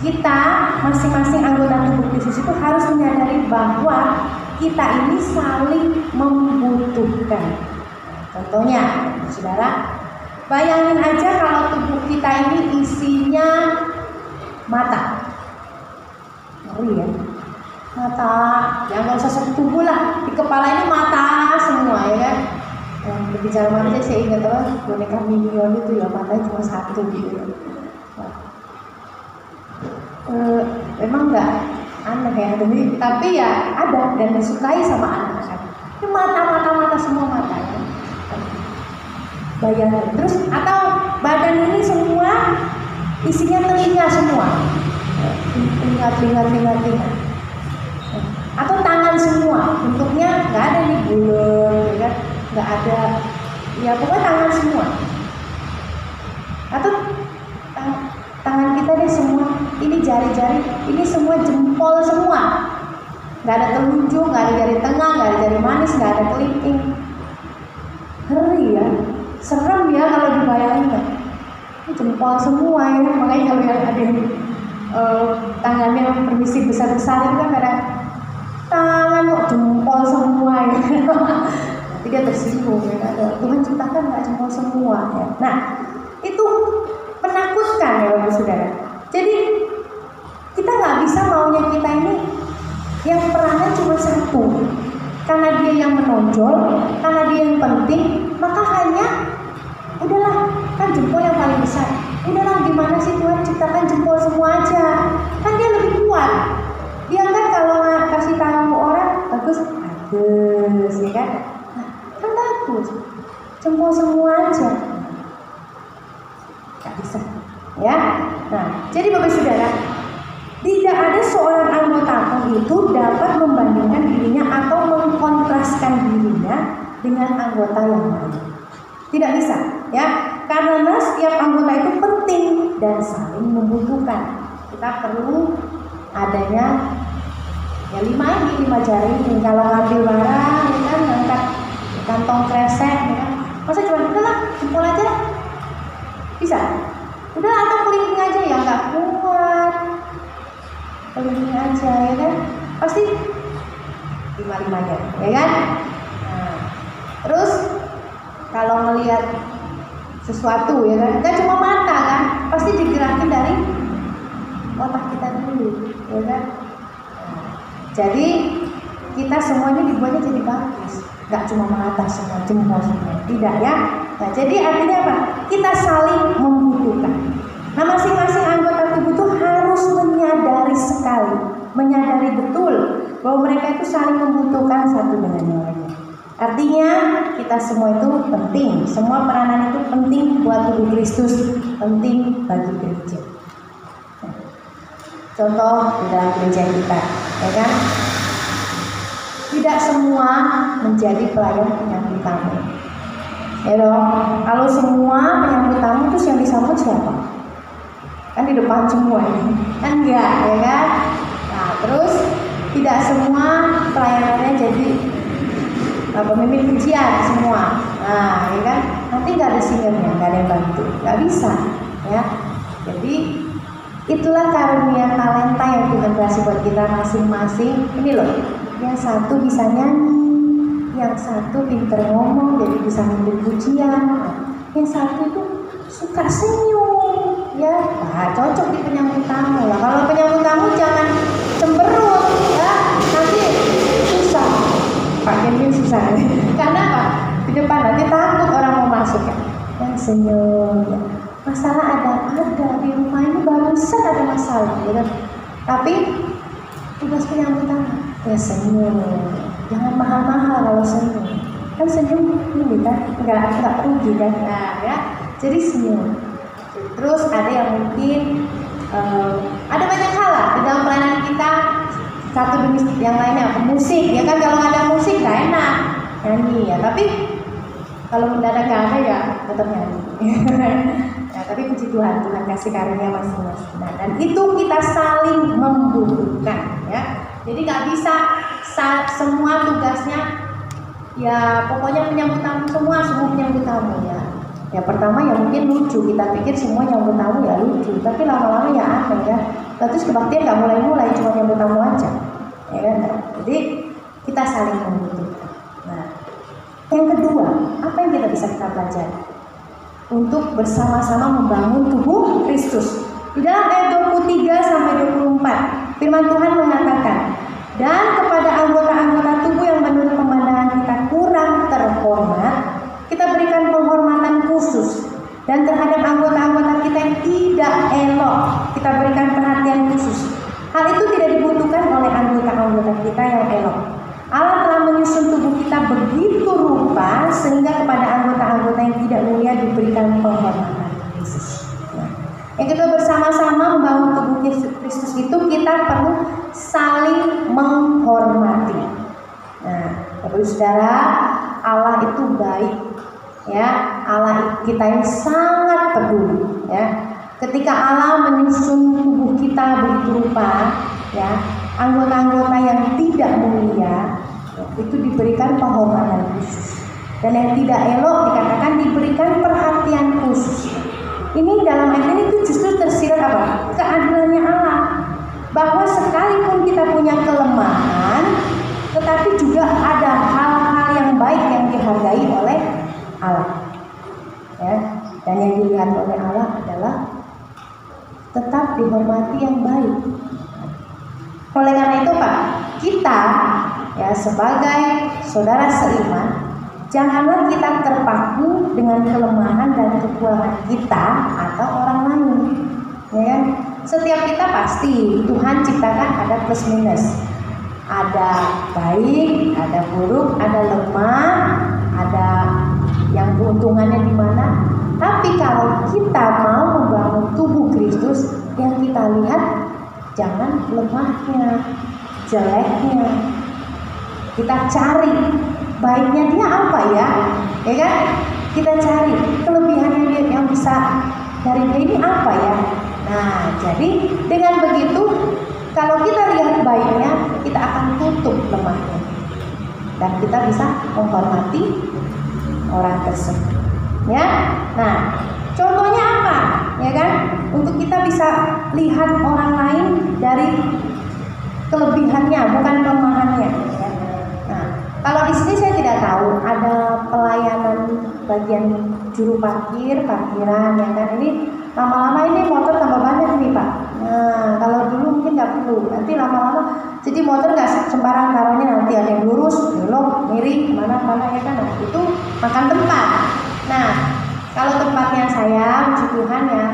Kita masing-masing anggota tubuh Kristus itu harus menyadari bahwa kita ini saling membutuhkan. Contohnya, saudara, bayangin aja kalau tubuh kita ini isinya mata. Ngeri ya, mata, ya nggak usah satu tubuh lah, di kepala ini mata semua ya kan. Berbicara mata, saya ingat boneka Minion itu ya matanya cuma satu gitu. Memang nggak aneh ya, tapi ya ada dan disukai sama anak-anak. Ini mata semua mata ya. Bayangin terus, atau badan ini semua isinya telinga semua, telinga. Atau tangan semua, bentuknya nggak ada nih bulat, ya kan? Nggak ada, ya pokoknya tangan semua. Atau tangan kita deh semua, ini jari-jari, ini semua jempol semua, nggak ada telunjuk, nggak ada jari tengah, nggak ada jari manis, nggak ada kelingking. Ngeri ya, serem ya kalau dibayangin. Ini jempol semua ya, makanya kalau yang ada tangannya permisi besar-besar itu kan ada tangan kok jempol semua ya. Nanti dia tersinggung ya, Tuhan ciptakan nggak jempol semua ya. Nah, itu menakutkan ya Bapak Saudara. Jadi kita nggak bisa maunya kita ini yang perannya cuma satu, karena dia yang menonjol, karena dia yang penting, maka hanya udahlah, kan jempol yang paling besar. Udahlah, gimana sih Tuhan ciptakan jempol semua aja, kan dia lebih kuat. Dia kan kalau kasih tahu orang bagus, ya kan? Nah, kan bagus, jempol semua aja, nggak bisa, ya. Nah, jadi Bapak Saudara, tidak ada seorang anggota pun itu dapat membandingkan dirinya atau mengkontraskan dirinya dengan anggota yang lain. Tidak bisa, ya. Karena setiap anggota itu penting dan saling membutuhkan. Kita perlu adanya ya 5 jari. Kalau ngambil barang, ya kan, ngangkat kantong kresek, ya kan. Masa cuma udahlah jempol aja, bisa? Udah atau kelingking aja ya nggak kuat, kelingking aja, ya kan? Pasti 5-5-nya, ya kan? Nah, terus kalau melihat sesuatu, ya kan, nggak cuma mata kan, pasti digerakin dari otak kita dulu, ya kan. Nah, jadi kita semuanya dibuatnya jadi bagus, nggak cuma mata semua, jempol semua, tidak ya. Nah, jadi artinya apa? Kita saling membutuhkan. Nah, masing-masing anggota tubuh itu harus menyadari betul bahwa mereka itu saling membutuhkan satu dengan yang lainnya. Artinya kita semua itu penting, semua peranan itu penting buat tubuh Kristus, penting bagi gereja. Contoh di dalam gereja kita, ya kan? Tidak semua menjadi pelayan penyambut tamu. Ya dong, kalau semua penyambut tamu terus yang disambut siapa? Kan di depan semua ini, kan enggak, ya kan? Nah, terus tidak semua pelayanannya jadi pemimpin pujian semua. Nah, ya kan? Nanti nggak ada singernya, nggak ada yang bantu, nggak bisa, ya. Jadi itulah karunia talenta yang Tuhan kasih buat kita masing-masing. Ini loh, yang satu bisa nyanyi, yang satu pinter ngomong jadi bisa memimpin pujian, yang satu itu suka senyum, ya. Nah, cocok di penyambut tamu lah. Kalau penyambut tamu jangan cemberut, ya. Nanti susah. Pak Kevin susah, karena apa? Di depan nanti takut orang mau masuk, ya. Yang senyum, ya. Masalah ada di rumah ini barusan ada masalah, ya. Tapi tugas penyambut tamu ya senyum, jangan mahal-mahal kalau senyum, kan senyum ini kan nggak rugi kan, nah ya, jadi senyum. Terus ada yang mungkin ada banyak hal lah di dalam pelayanan kita, satu demi yang lainnya, musik, ya kan, kalau nggak ada musik nggak enak nyanyi, ya, tapi kalau mendadak nggak ada ya tetap nyanyi. Nah, tapi puji Tuhan, Tuhan kasih karunia masing-masing. Nah, dan itu kita saling membutuhkan, ya. Jadi nggak bisa semua tugasnya, ya pokoknya penyambut tamu semua penyambut tamu, ya. Ya pertama ya mungkin lucu, kita pikir semua nyambut tamu ya lucu, tapi lama-lama ya aneh, ya. Terus kebaktian nggak mulai cuma nyambut tamu aja, ya kan? Jadi kita saling membutuhkan. Nah, yang kedua, apa yang kita pelajari untuk bersama-sama membangun tubuh Kristus? Di dalam ayat 23-24, firman Tuhan mengatakan, dan kepada anggota-anggota tubuh yang menurut pemandangan kita kurang terhormat, kita berikan penghormatan khusus, dan terhadap anggota-anggota kita yang tidak elok, kita berikan perhatian khusus. Hal itu tidak dibutuhkan oleh anggota-anggota kita yang elok. Allah telah menyusun tubuh kita begitu rupa sehingga kepada anggota-anggota yang tidak mulia diberikan penghormatan khusus. Yang kedua, bersama-sama membangun tubuh Kristus itu kita perlu saling menghormati. Nah, Bapak Saudara, Allah itu baik, ya. Allah kita ini sangat peduli, ya. Ketika Allah menyusun tubuh kita begitu rupa, ya, anggota-anggota yang tidak mulia itu diberikan penghormatan khusus, dan yang tidak elok dikatakan diberikan perhatian khusus. Ini dalam ayat ini itu justru tersirat apa? Keadilannya Allah, bahwa sekalipun kita punya kelemahan, tetapi juga ada hal-hal yang baik yang dihargai oleh Allah, ya. Dan yang dilihat oleh Allah adalah tetap dihormati yang baik. Oleh karena itu Pak, kita ya sebagai saudara seiman Janganlah kita terpaku dengan kelemahan dan kekurangan kita atau orang lain. Ya kan? Setiap kita pasti Tuhan ciptakan ada plus minus. Ada baik, ada buruk, ada lemah, ada yang keuntungannya di mana. Tapi kalau kita mau membangun tubuh Kristus, yang kita lihat jangan lemahnya, jeleknya. Kita cari baiknya dia apa ya kan? Kita cari kelebihannya dia yang bisa dari dia ini apa ya. Nah, jadi dengan begitu kalau kita lihat baiknya, kita akan tutup lemahnya dan kita bisa menghormati orang tersebut. Ya, nah contohnya apa? Ya kan? Untuk kita bisa lihat orang lain dari kelebihannya, bukan kelemahannya. Ya. Nah, kalau di sini saya tidak tahu ada pelayanan bagian juru parkiran, ya kan? Ini lama-lama ini motor tambah banyak nih Pak. Nah, kalau dulu mungkin nggak perlu, nanti lama-lama jadi motor nggak sembarang taruhnya, nanti ada yang lurus, belok, miring, mana ya kan? Nah, itu makan tempat. Nah, kalau tempatnya saya, puji Tuhan ya,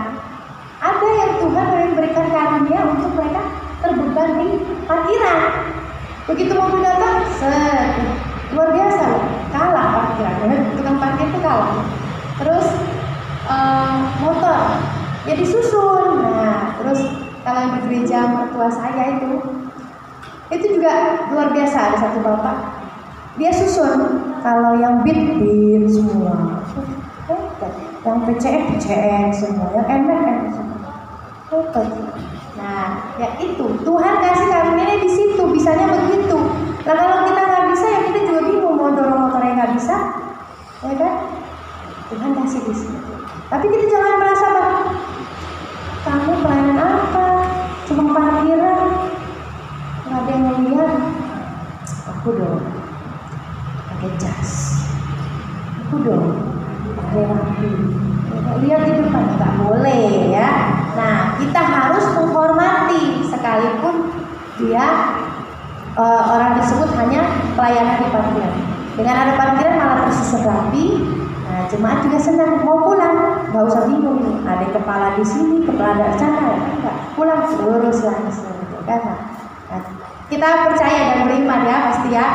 ada yang Tuhan memberikan karunia untuk mereka terbeban di parkiran. Begitu mobil datang, luar biasa loh, kalah parkiran. Tukang parkir itu kalah. Terus motor ya disusun. Nah, terus kalau di gereja mertua saya itu juga luar biasa. Ada satu bapak, dia susun kalau yang beat semua, yang PCN semua, yang enak semua. Nah, ya itu Tuhan kasih karunia di situ, bisanya begitu. Nah, kalau kita nggak bisa ya kita juga bingung mau dorong motor yang nggak bisa, ya kan? Tuhan kasih di situ. Tapi kita jangan merasa bahwa kamu pelayanan apa, cuma parkiran, nggak ada yang melihat. Aku dong pakai jas, aku dong pakai rapi. Lihat di depan nggak boleh ya. Nah, kita harus menghormati sekalipun dia orang tersebut hanya pelayanan di parkiran. Dengan ada parkiran malah tersisir rapi. Nah, jemaat juga senang mau pulang, nggak usah bingung nih. Ada kepala di sini, kepala di sana, ya enggak. Pulang lurus langsung, kan? Nah, kita percaya dan beriman ya pasti ya.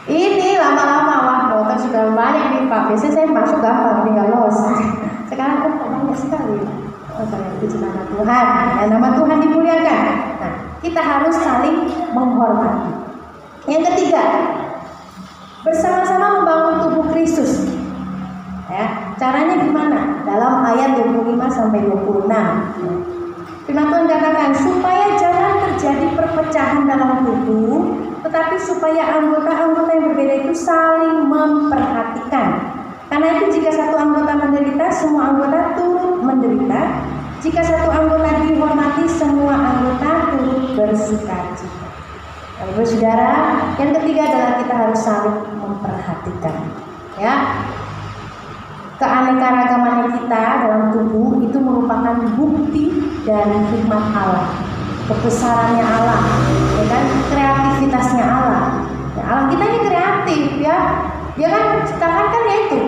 Ini lama-lama wah motor sudah banyak nih Pak. Biasanya saya masuk gampang, tinggal los. Sekarang kan banyak sekali. Oh, ternyata itu nama Tuhan. Dan nama Tuhan dimuliakan. Nah, kita harus saling menghormati. Yang ketiga, bersama-sama membangun tubuh Kristus. Ya, caranya gimana? Dalam ayat 25 sampai 26. Firman Tuhan katakan supaya jangan terjadi perpecahan dalam tubuh, tetapi supaya anggota-anggota yang berbeda itu saling memperhatikan. Karena itu jika satu anggota menderita, semua anggota turut menderita. Jika satu anggota dihormati, semua anggota turut bersukacita. Bapak saudara, yang ketiga adalah kita harus saling memperhatikan. Ya, keanekaragaman kita dalam tubuh itu merupakan bukti dari hikmat Allah, kebesarannya Allah, ya kan, kreativitasnya Allah. Ya, Allah kita ini kreatif ya. Dia kan ciptakan kan ya itu.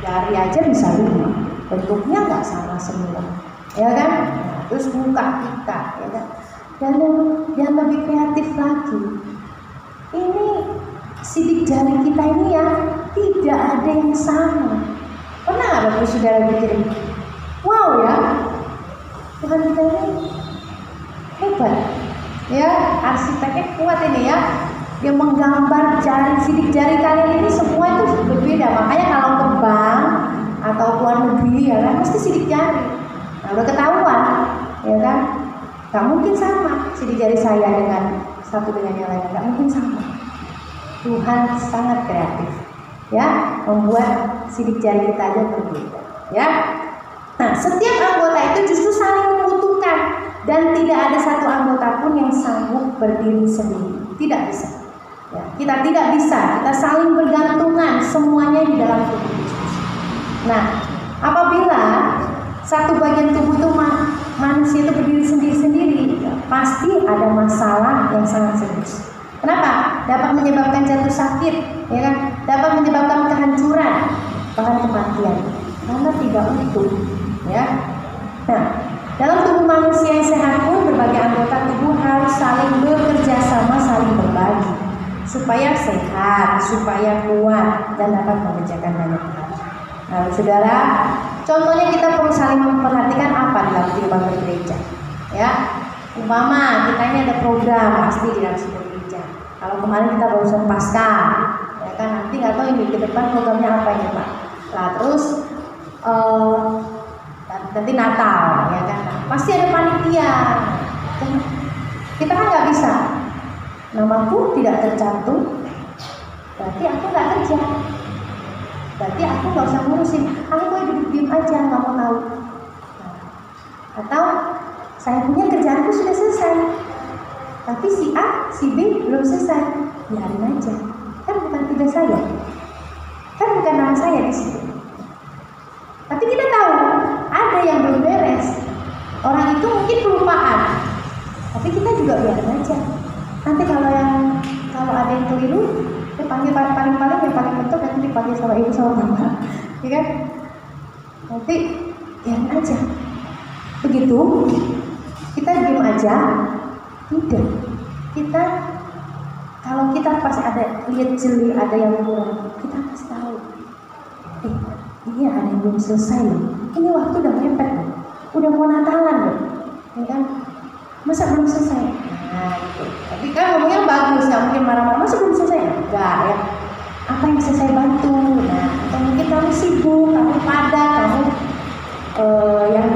Jari aja bisa 5, bentuknya nggak sama semua, ya kan? Nah, terus muka kita, ya kan? Dan yang lebih kreatif lagi, ini sidik jari kita ini ya tidak ada yang sama. Pernah nggak Bapak Saudara pikirin? Wow ya, Tuhan kita ini hebat, ya arsiteknya kuat ini ya. Dia menggambar sidik jari kalian ini semua itu berbeda. Makanya kalau ke bank atau luar negeri ya kan mesti sidik jari. Nah, udah ketahuan, ya kan? Gak mungkin sama sidik jari saya dengan satu dengan yang lain. Gak mungkin sama. Tuhan sangat kreatif, ya, membuat sidik jari kita aja berbeda, ya. Nah, setiap anggota itu justru saling membutuhkan dan tidak ada satu anggota pun yang sanggup berdiri sendiri. Tidak bisa. Ya, kita tidak bisa, kita saling bergantungan semuanya di dalam tubuh Kristus. Nah, apabila satu bagian tubuh itu manusia itu berdiri sendiri-sendiri, ya, pasti ada masalah yang sangat serius. Kenapa? Dapat menyebabkan jatuh sakit, ya kan? dapat menyebabkan kehancuran, bahkan kematian, karena tidak utuh. Ya. Nah, dalam tubuh manusia yang sehat pun berbagai anggota tubuh harus saling bekerja sama, saling berbagi, supaya sehat, supaya kuat, dan dapat mengerjakan banyak hal. Nah, saudara, contohnya kita perlu saling memperhatikan apa dalam kehidupan bergereja. Ya, umpama kita ini ada program pasti di dalam sebuah gereja. Kalau kemarin kita barusan Paskah, ya kan, nanti nggak tahu ini ke depan programnya apa ini Pak. Nah, terus nanti Natal, ya kan, pasti ada panitia. Kita kan nggak bisa, namaku tidak tercantum, berarti aku nggak kerja. Berarti aku nggak usah ngurusin, aku duduk-diem aja, nggak mau tahu. Atau saya punya kerjaanku sudah selesai, tapi si A, si B belum selesai, biarin aja. Kan bukan tugas saya, kan bukan nama saya di situ. Tapi kita tahu ada yang belum beres. Orang itu mungkin kelupaan, tapi kita juga biarin aja. Nanti kalau ada yang keliru, dipanggil paling yang paling mentok, nanti dipanggil sama ibu sama bapak, ya kan? Nanti biarin aja. Begitu kita diam aja, tidak. Kita kalau kita pas ada lihat jeli, ada yang kurang, kita harus tahu. Ini ada yang belum selesai loh. Ini waktu udah mepet loh. Udah mau Natalan loh, ya kan? Masa belum selesai? Nah, gitu. Tapi kan ngomongnya bagus, nggak mungkin marah-marah. Masa belum selesai? Enggak ya. Apa yang bisa saya bantu? Nah, atau mungkin kamu sibuk, kamu padat, kamu yang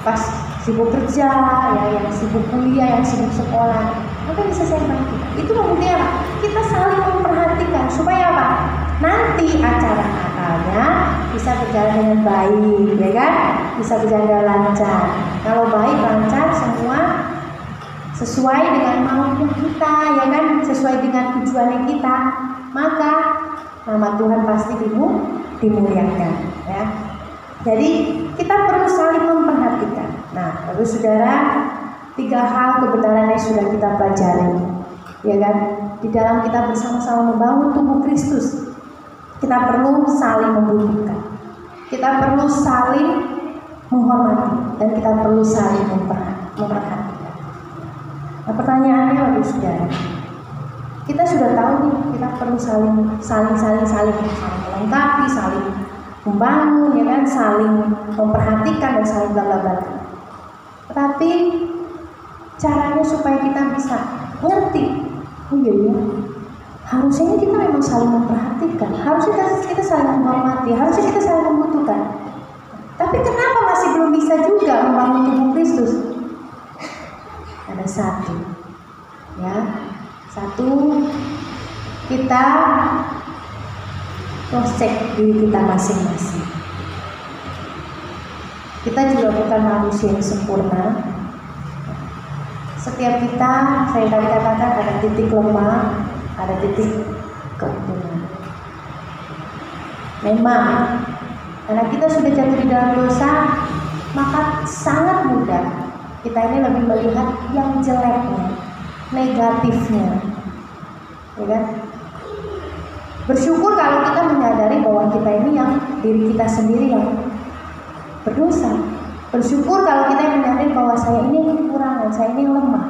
pas sibuk kerja, ya, yang sibuk kuliah, yang sibuk sekolah. Apa yang bisa saya bantu? Itu kemudian kita saling memperhatikan supaya apa? Nanti acara Natalnya bisa berjalan dengan baik, ya kan? Bisa berjalan dengan lancar. Kalau baik, lancar, semua sesuai dengan maunya kita, ya kan? Sesuai dengan tujuannya kita, maka nama Tuhan pasti dimuliakan, ya. Jadi kita perlu saling memperhatikan. Nah, lalu saudara, 3 hal kebenaran yang sudah kita pelajari, ya kan? Di dalam kita bersama-sama membangun tubuh Kristus, kita perlu saling membutuhkan, kita perlu saling menghormati, dan kita perlu saling memperhatikan. Nah, pertanyaannya bagi saudara, kita sudah tahu nih, kita perlu saling melengkapi, saling membangun, ya kan, saling memperhatikan dan saling bla-bla-bla. Tapi caranya supaya kita bisa ngerti, oh iya, harusnya kita memang saling memperhatikan, harusnya kita saling menghormati, harusnya kita saling membutuhkan. Tapi kenapa masih belum bisa juga membangun tubuh Kristus? Ada satu, ya, kita cross-check diri kita masing-masing. Kita juga bukan manusia yang sempurna. Setiap kita, saya tadi katakan, ada titik lemah, ada titik keuntungan. Memang karena kita sudah jatuh di dalam dosa, maka sangat mudah kita ini lebih melihat yang jeleknya, negatifnya, ya kan? Bersyukur kalau kita menyadari bahwa kita ini yang diri kita sendiri yang berdosa. Bersyukur kalau kita menyadari bahwa saya ini kekurangan, saya ini lemah.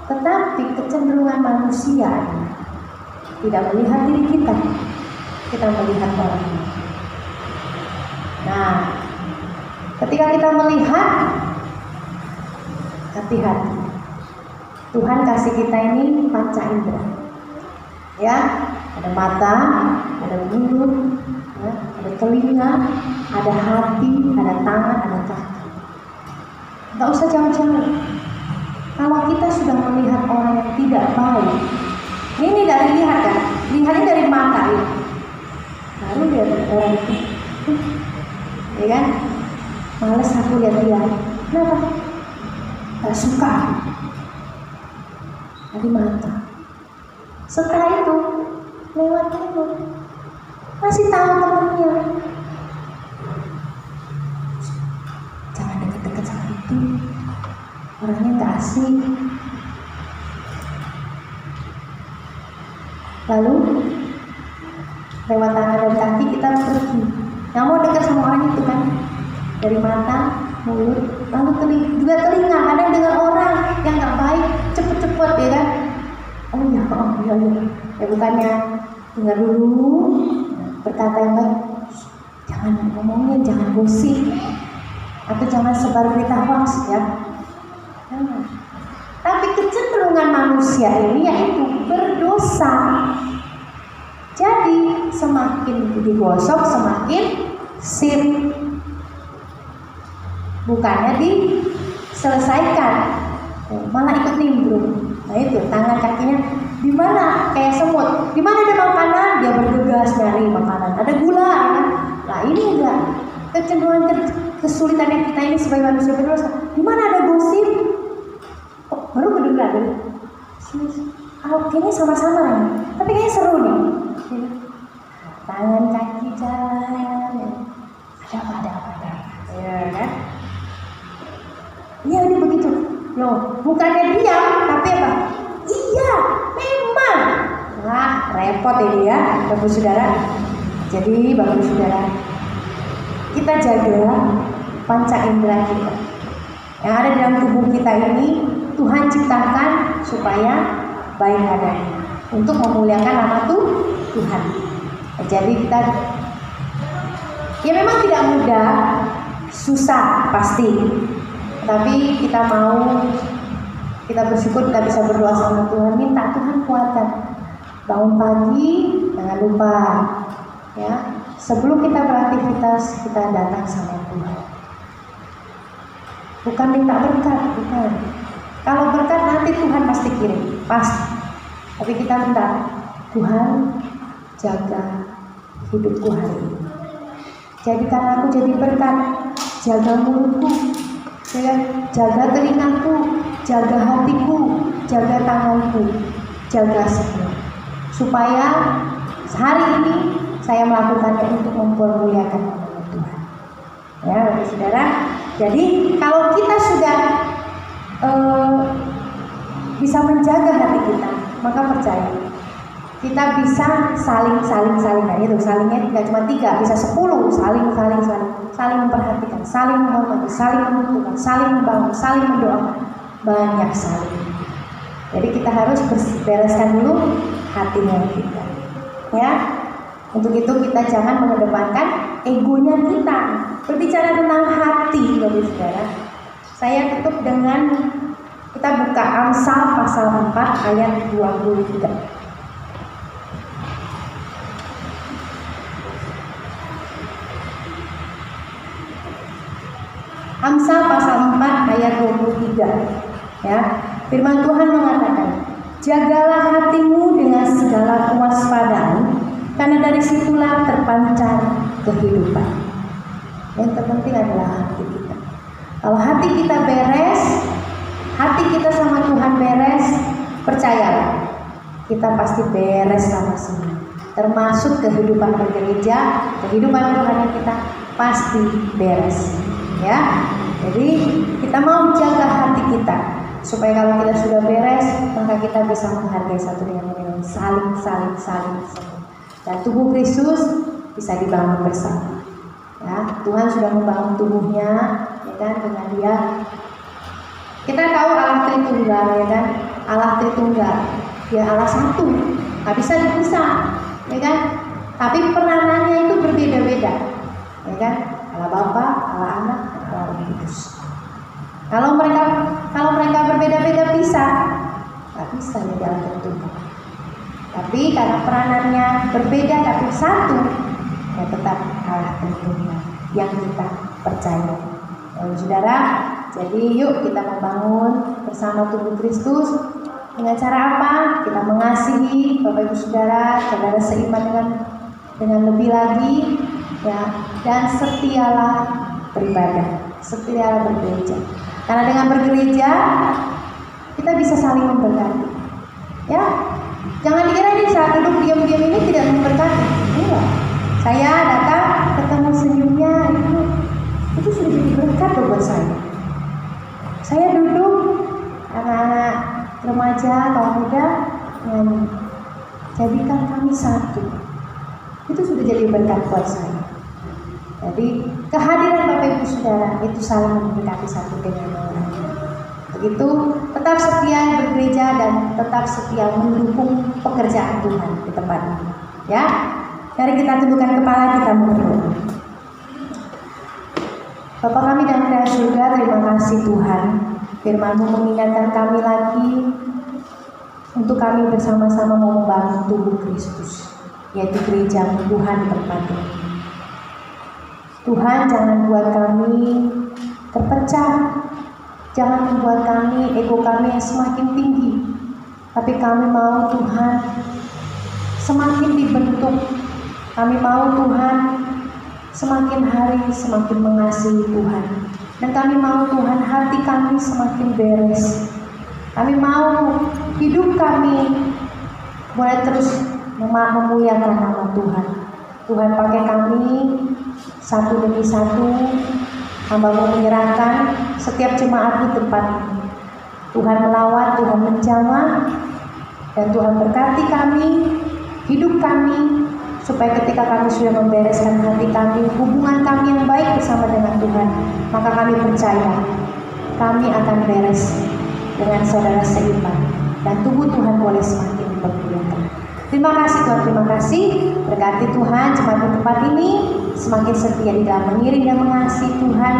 Tetapi kecenderungan manusia tidak melihat diri kita melihat orang lain. Nah, ketika kita melihat, hati-hati. Tuhan kasih kita ini panca indera, ya, ada mata, ada mulut, ya, ada telinga, ada hati, ada tangan, ada kaki. Gak usah jauh-jauh. Kalau kita sudah melihat orang yang tidak baik, ini dari lihat kan, lihatnya dari mata ya, baru dari orang itu, ya kan? Males aku lihat dia, kenapa? Gak suka dari mata. Setelah itu lewat mulut, masih tahu temannya, jangan deket-deket sama itu, orangnya gak asik. Lalu lewat tangan dan kaki kita pergi. Nggak mau dekat sama orang itu kan, dari mata, mulut, lalu juga telinga. Kadang dengan orang yang nggak baik cepet-cepet ya kan, oh iya, ya bukannya dengar dulu, berkata yang baik, jangan ngomongin, jangan gosip, atau jangan sebar berita hoax ya. Tapi kecenderungan manusia ini yaitu berdosa. Jadi semakin digosok semakin sip, bukannya diselesaikan, malah ikut nimbrung. Nah itu tangan kakinya di mana kayak semut, di mana ada makanan dia bergegas nyari makanan, ada gula kan? Nah ini enggak, kecenderungan kesulitan yang kita ini sebagai manusia berdosa. Di mana ada gosip, oh, baru kedengar deh. Kayaknya sama-sama nih, tapi kayaknya seru nih. Tangan kaki jalan, ada apa, ya kan? Iya ini begitu. Loh, bukannya diam, tapi apa? Iya, memang. Nah, repot ini ya, Bapak Saudara. Jadi, Bapak Saudara, kita jaga panca indera kita. Yang ada dalam tubuh kita ini, Tuhan ciptakan supaya baik adanya, untuk memuliakan nama Tuhan. Jadi kita, ya memang tidak mudah, susah pasti. Tapi kita bersyukur kita bisa berdoa sama Tuhan, minta Tuhan kuatkan. Bangun pagi, jangan lupa ya, sebelum kita beraktivitas kita datang sama Tuhan. Bukan minta berkat, bukan. Kalau berkat nanti Tuhan pasti kirim, pasti. Tapi kita minta, Tuhan jaga hidupku hari ini. Jadikan aku jadi berkat, jaga mulutku, jaga telingaku, jaga hatiku, jaga tanganku, jaga semua. Supaya hari ini saya melakukannya untuk mempermuliakan nama Tuhan. Ya, Bapak Saudara. Jadi kalau kita sudah bisa menjaga hati kita, maka percaya kita bisa saling. Nah itu salingnya tidak cuma 3, bisa 10, saling memperhatikan, saling menghormati, saling membutuhkan, saling membangun, saling mendoakan, banyak saling. Jadi kita harus bereskan dulu hatinya kita, ya. Untuk itu kita jangan mengedepankan egonya kita. Berbicara tentang hati, Bapak Saudara, saya tutup dengan kita buka Amsal pasal 4 ayat 23. Amsal pasal 4 ayat 23 ya. Firman Tuhan mengatakan, jagalah hatimu dengan segala kewaspadaan, karena dari situlah terpancar kehidupan. Yang terpenting adalah hati kita. Kalau hati kita beres, hati kita sama Tuhan beres, percayalah, kita pasti beres sama semua. Termasuk kehidupan bergereja, kehidupan rohani kita pasti beres. Ya, jadi kita mau jaga hati kita supaya kalau kita sudah beres, maka kita bisa menghargai satu dengan lain, saling. Dan tubuh Kristus bisa dibangun bersama. Ya, Tuhan sudah membangun tubuhnya, ya kan, dengan Dia. Kita tahu Allah Tritunggal, ya kan, Allah Tritunggal, Dia Allah satu, nggak bisa dipisah, ya kan. Tapi peranannya itu berbeda-beda, ya kan. Allah Bapa, Allah Anak, Allah Roh Kudus. Kalau mereka berbeda-beda bisa, nggak bisa ya dalam tubuh. Tapi karena peranannya berbeda tapi satu, ya tetap Allah Tritunggal yang kita percaya. Saudara, jadi yuk kita membangun bersama tubuh Kristus dengan cara apa? Kita mengasihi Bapak Ibu Saudara seiman dengan lebih lagi, ya, dan setialah beribadah, setialah bergereja. Karena dengan bergereja kita bisa saling memberkati. Ya, jangan dikira di saat duduk diam-diam ini tidak memberkati. Enggak. Saya datang ketemu senyumnya itu sudah jadi berkat buat saya. Saya duduk, anak-anak remaja atau muda, jadikan kami satu. Itu sudah jadi berkat buat saya. Jadi kehadiran Bapak Ibu Saudara itu saling memberkati satu dengan yang lain. Begitu, tetap setia bergereja dan tetap setia mendukung pekerjaan Tuhan di tempat ini. Ya, mari kita tundukkan kepala, kita berdoa. Bapa kami dalam kerajaan surga, terima kasih Tuhan. Firman-Mu mengingatkan kami lagi untuk kami bersama-sama mau membangun tubuh Kristus, yaitu gereja Tuhan di tempat ini. Tuhan, jangan buat kami terpecah, jangan membuat kami, ego kami yang semakin tinggi, tapi kami mau Tuhan semakin dibentuk. Kami mau Tuhan semakin hari semakin mengasihi Tuhan, dan kami mau Tuhan hati kami semakin beres. Kami mau hidup kami boleh terus memuliakan nama Tuhan. Tuhan pakai kami satu demi satu. Hamba-Mu menyerahkan setiap jemaat di tempat ini. Tuhan melawat, Tuhan menjamah, dan Tuhan berkati kami, hidup kami, supaya ketika kami sudah membereskan hati kami, hubungan kami yang baik bersama dengan Tuhan, maka kami percaya kami akan beres dengan saudara seiman, dan tubuh Tuhan boleh semakin dipermuliakan. Terima kasih Tuhan, terima kasih. Berkati Tuhan jemaat di tempat ini semakin setia di dalam mengiring dan mengasihi Tuhan,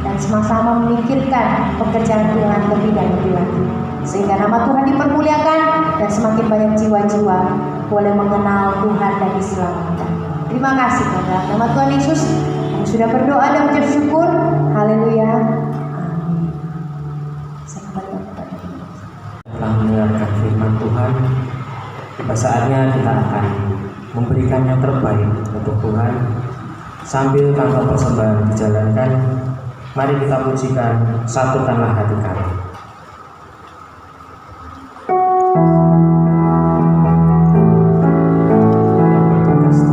dan sama-sama memikirkan pekerjaan Tuhan lebih dan lebih lagi, sehingga nama Tuhan dipermuliakan dan semakin banyak jiwa-jiwa boleh mengenal Tuhan dan diselamatkan. Terima kasih Tuhan, dalam nama Tuhan Yesus kami sudah berdoa dan mengucap syukur. Haleluya, amin. Saya kembali kepada Tuhan. Telah mendengarkan firman Tuhan, tiba saatnya kita akan memberikan yang terbaik untuk Tuhan. Sambil kantong persembahan dijalankan, mari kita pujikan Satukanlah Hati Kami. Kasih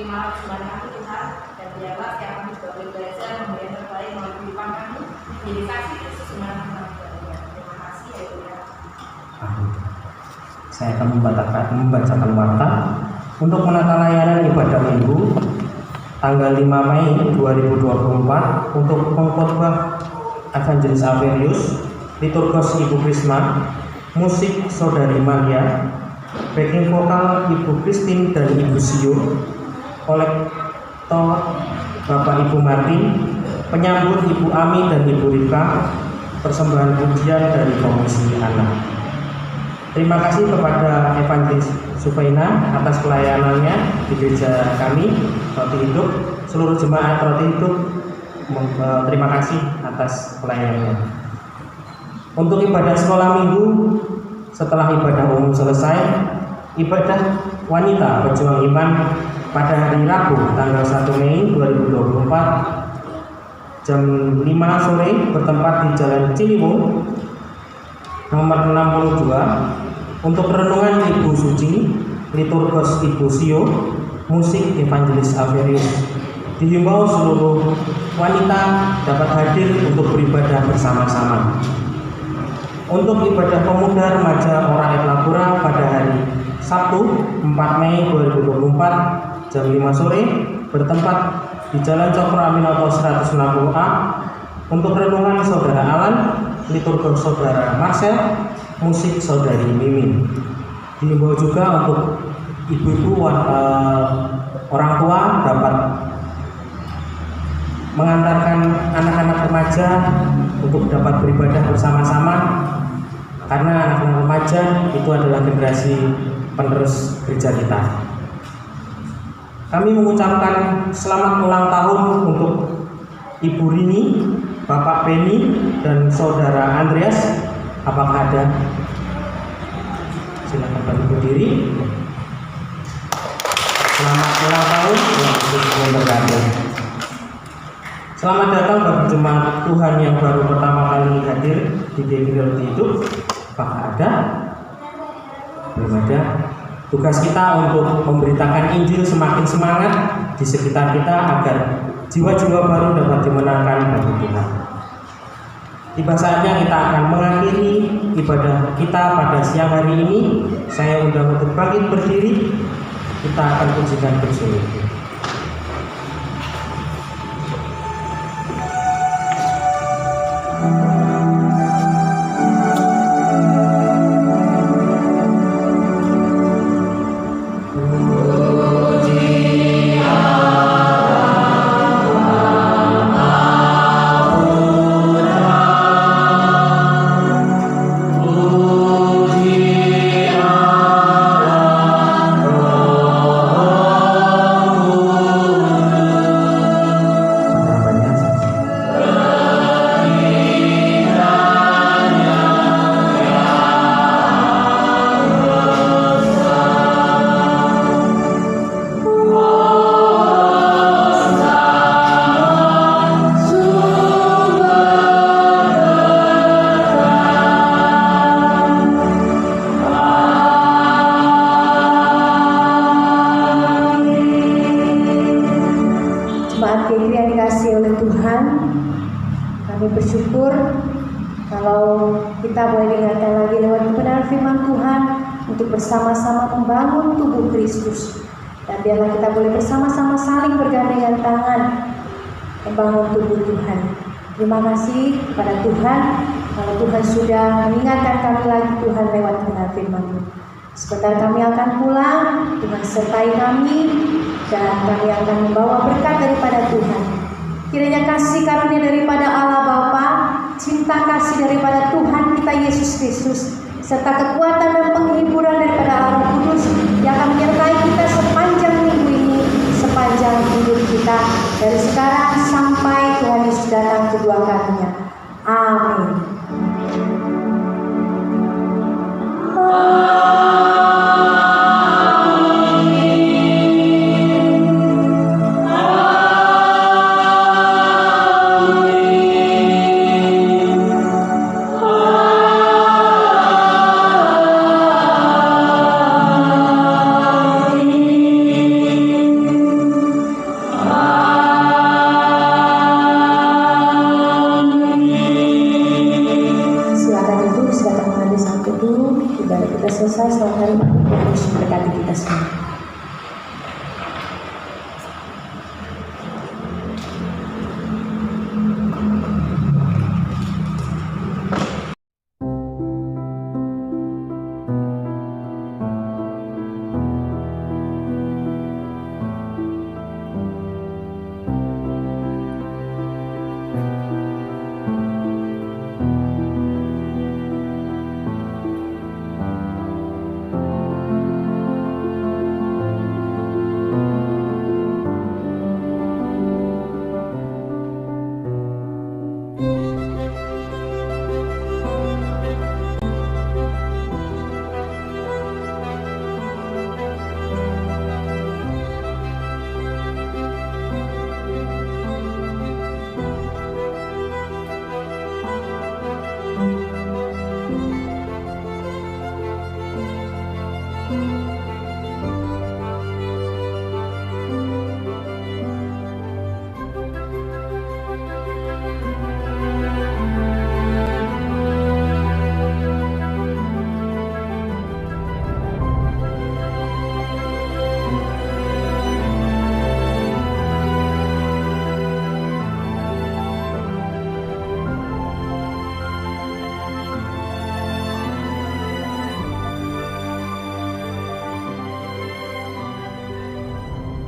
terimalah persembahan kami Tuhan, dan biarlah setiap kami juga boleh belajar memberi yang terbaik melalui kehidupan kami, menjadi saksi Kristus dimana kami berada. Terima kasih ya Tuhan. Amin. Saya akan membacakan warta untuk menata layanan ibadah minggu tanggal 5 Mei 2024 untuk pengkhotbah Evangelis Averius, liturgos Ibu Krisma, musik Saudari Maria, backing vokal Ibu Christine dan Ibu Sio, kolektor Bapak Ibu Martin, penyambut Ibu Ami dan Ibu Rika, persembahan pujian dari Komisi Anak. Terima kasih kepada Evangelis Sufaina atas pelayanannya di gereja kami, Roti Hidup. Seluruh jemaat Roti Hidup, terima kasih atas pelayanannya. Untuk ibadah sekolah minggu, setelah ibadah umum selesai, ibadah wanita berjuang iman pada hari Rabu tanggal 1 Mei 2024 jam 5 sore bertempat di Jalan Ciliwung nomor 62 untuk renungan Ibu Suci, liturgos Ibu Sio, musik Evangelis Averius. Dihimbau seluruh wanita dapat hadir untuk beribadah bersama-sama. Untuk ibadah pemuda remaja Ora et Labora pada hari Sabtu 4 Mei 2024 jam 5 sore bertempat di Jalan Cokro Aminoto 160A untuk renungan Saudara Alan, liturgos Saudara Marcel, musik Saudari Mimin. Dihimbau juga untuk ibu-ibu orang tua dapat mengantarkan anak-anak remaja untuk dapat beribadah bersama-sama, karena anak-anak remaja itu adalah generasi penerus gereja kita. Kami mengucapkan selamat ulang tahun untuk Ibu Rini, Bapak Penny, dan Saudara Andreas. Apakah ada? Silakan berdiri. Selamat ulang tahun yang bergabung. Selamat datang bagi jemaat Tuhan yang baru pertama kali hadir di GKI Roti Hidup. Apakah ada? Belum ada. Tugas kita untuk memberitakan Injil semakin semangat di sekitar kita agar jiwa-jiwa baru dapat dimenangkan bagi Tuhan. Tiba saatnya kita akan mengakhiri ibadah kita pada siang hari ini. Saya undang untuk bangkit berdiri. Kita akan pujikan bersama. Kami bersyukur kalau kita boleh dengarkan lagi lewat kebenaran firman Tuhan untuk bersama-sama membangun tubuh Kristus. Dan biarlah kita boleh bersama-sama saling bergandengan tangan membangun tubuh Tuhan. Terima kasih kepada Tuhan kalau Tuhan sudah mengingatkan kami lagi Tuhan lewat kebenaran firman-Mu. Sebentar kami akan pulang, Tuhan sertai kami dan kami akan membawa berkat daripada Tuhan. Kiranya kasih karunia daripada Allah Bapa, cinta kasih daripada Tuhan kita Yesus Kristus, serta kekuatan dan penghiburan daripada Allah Kudus yang akan menyertai kita sepanjang minggu ini, sepanjang hidup kita, dari sekarang sampai Tuhan Yesus datang kedua kalinya. Amin. selesai. Selamat hari Tuhan Yesus memberkati kita semua.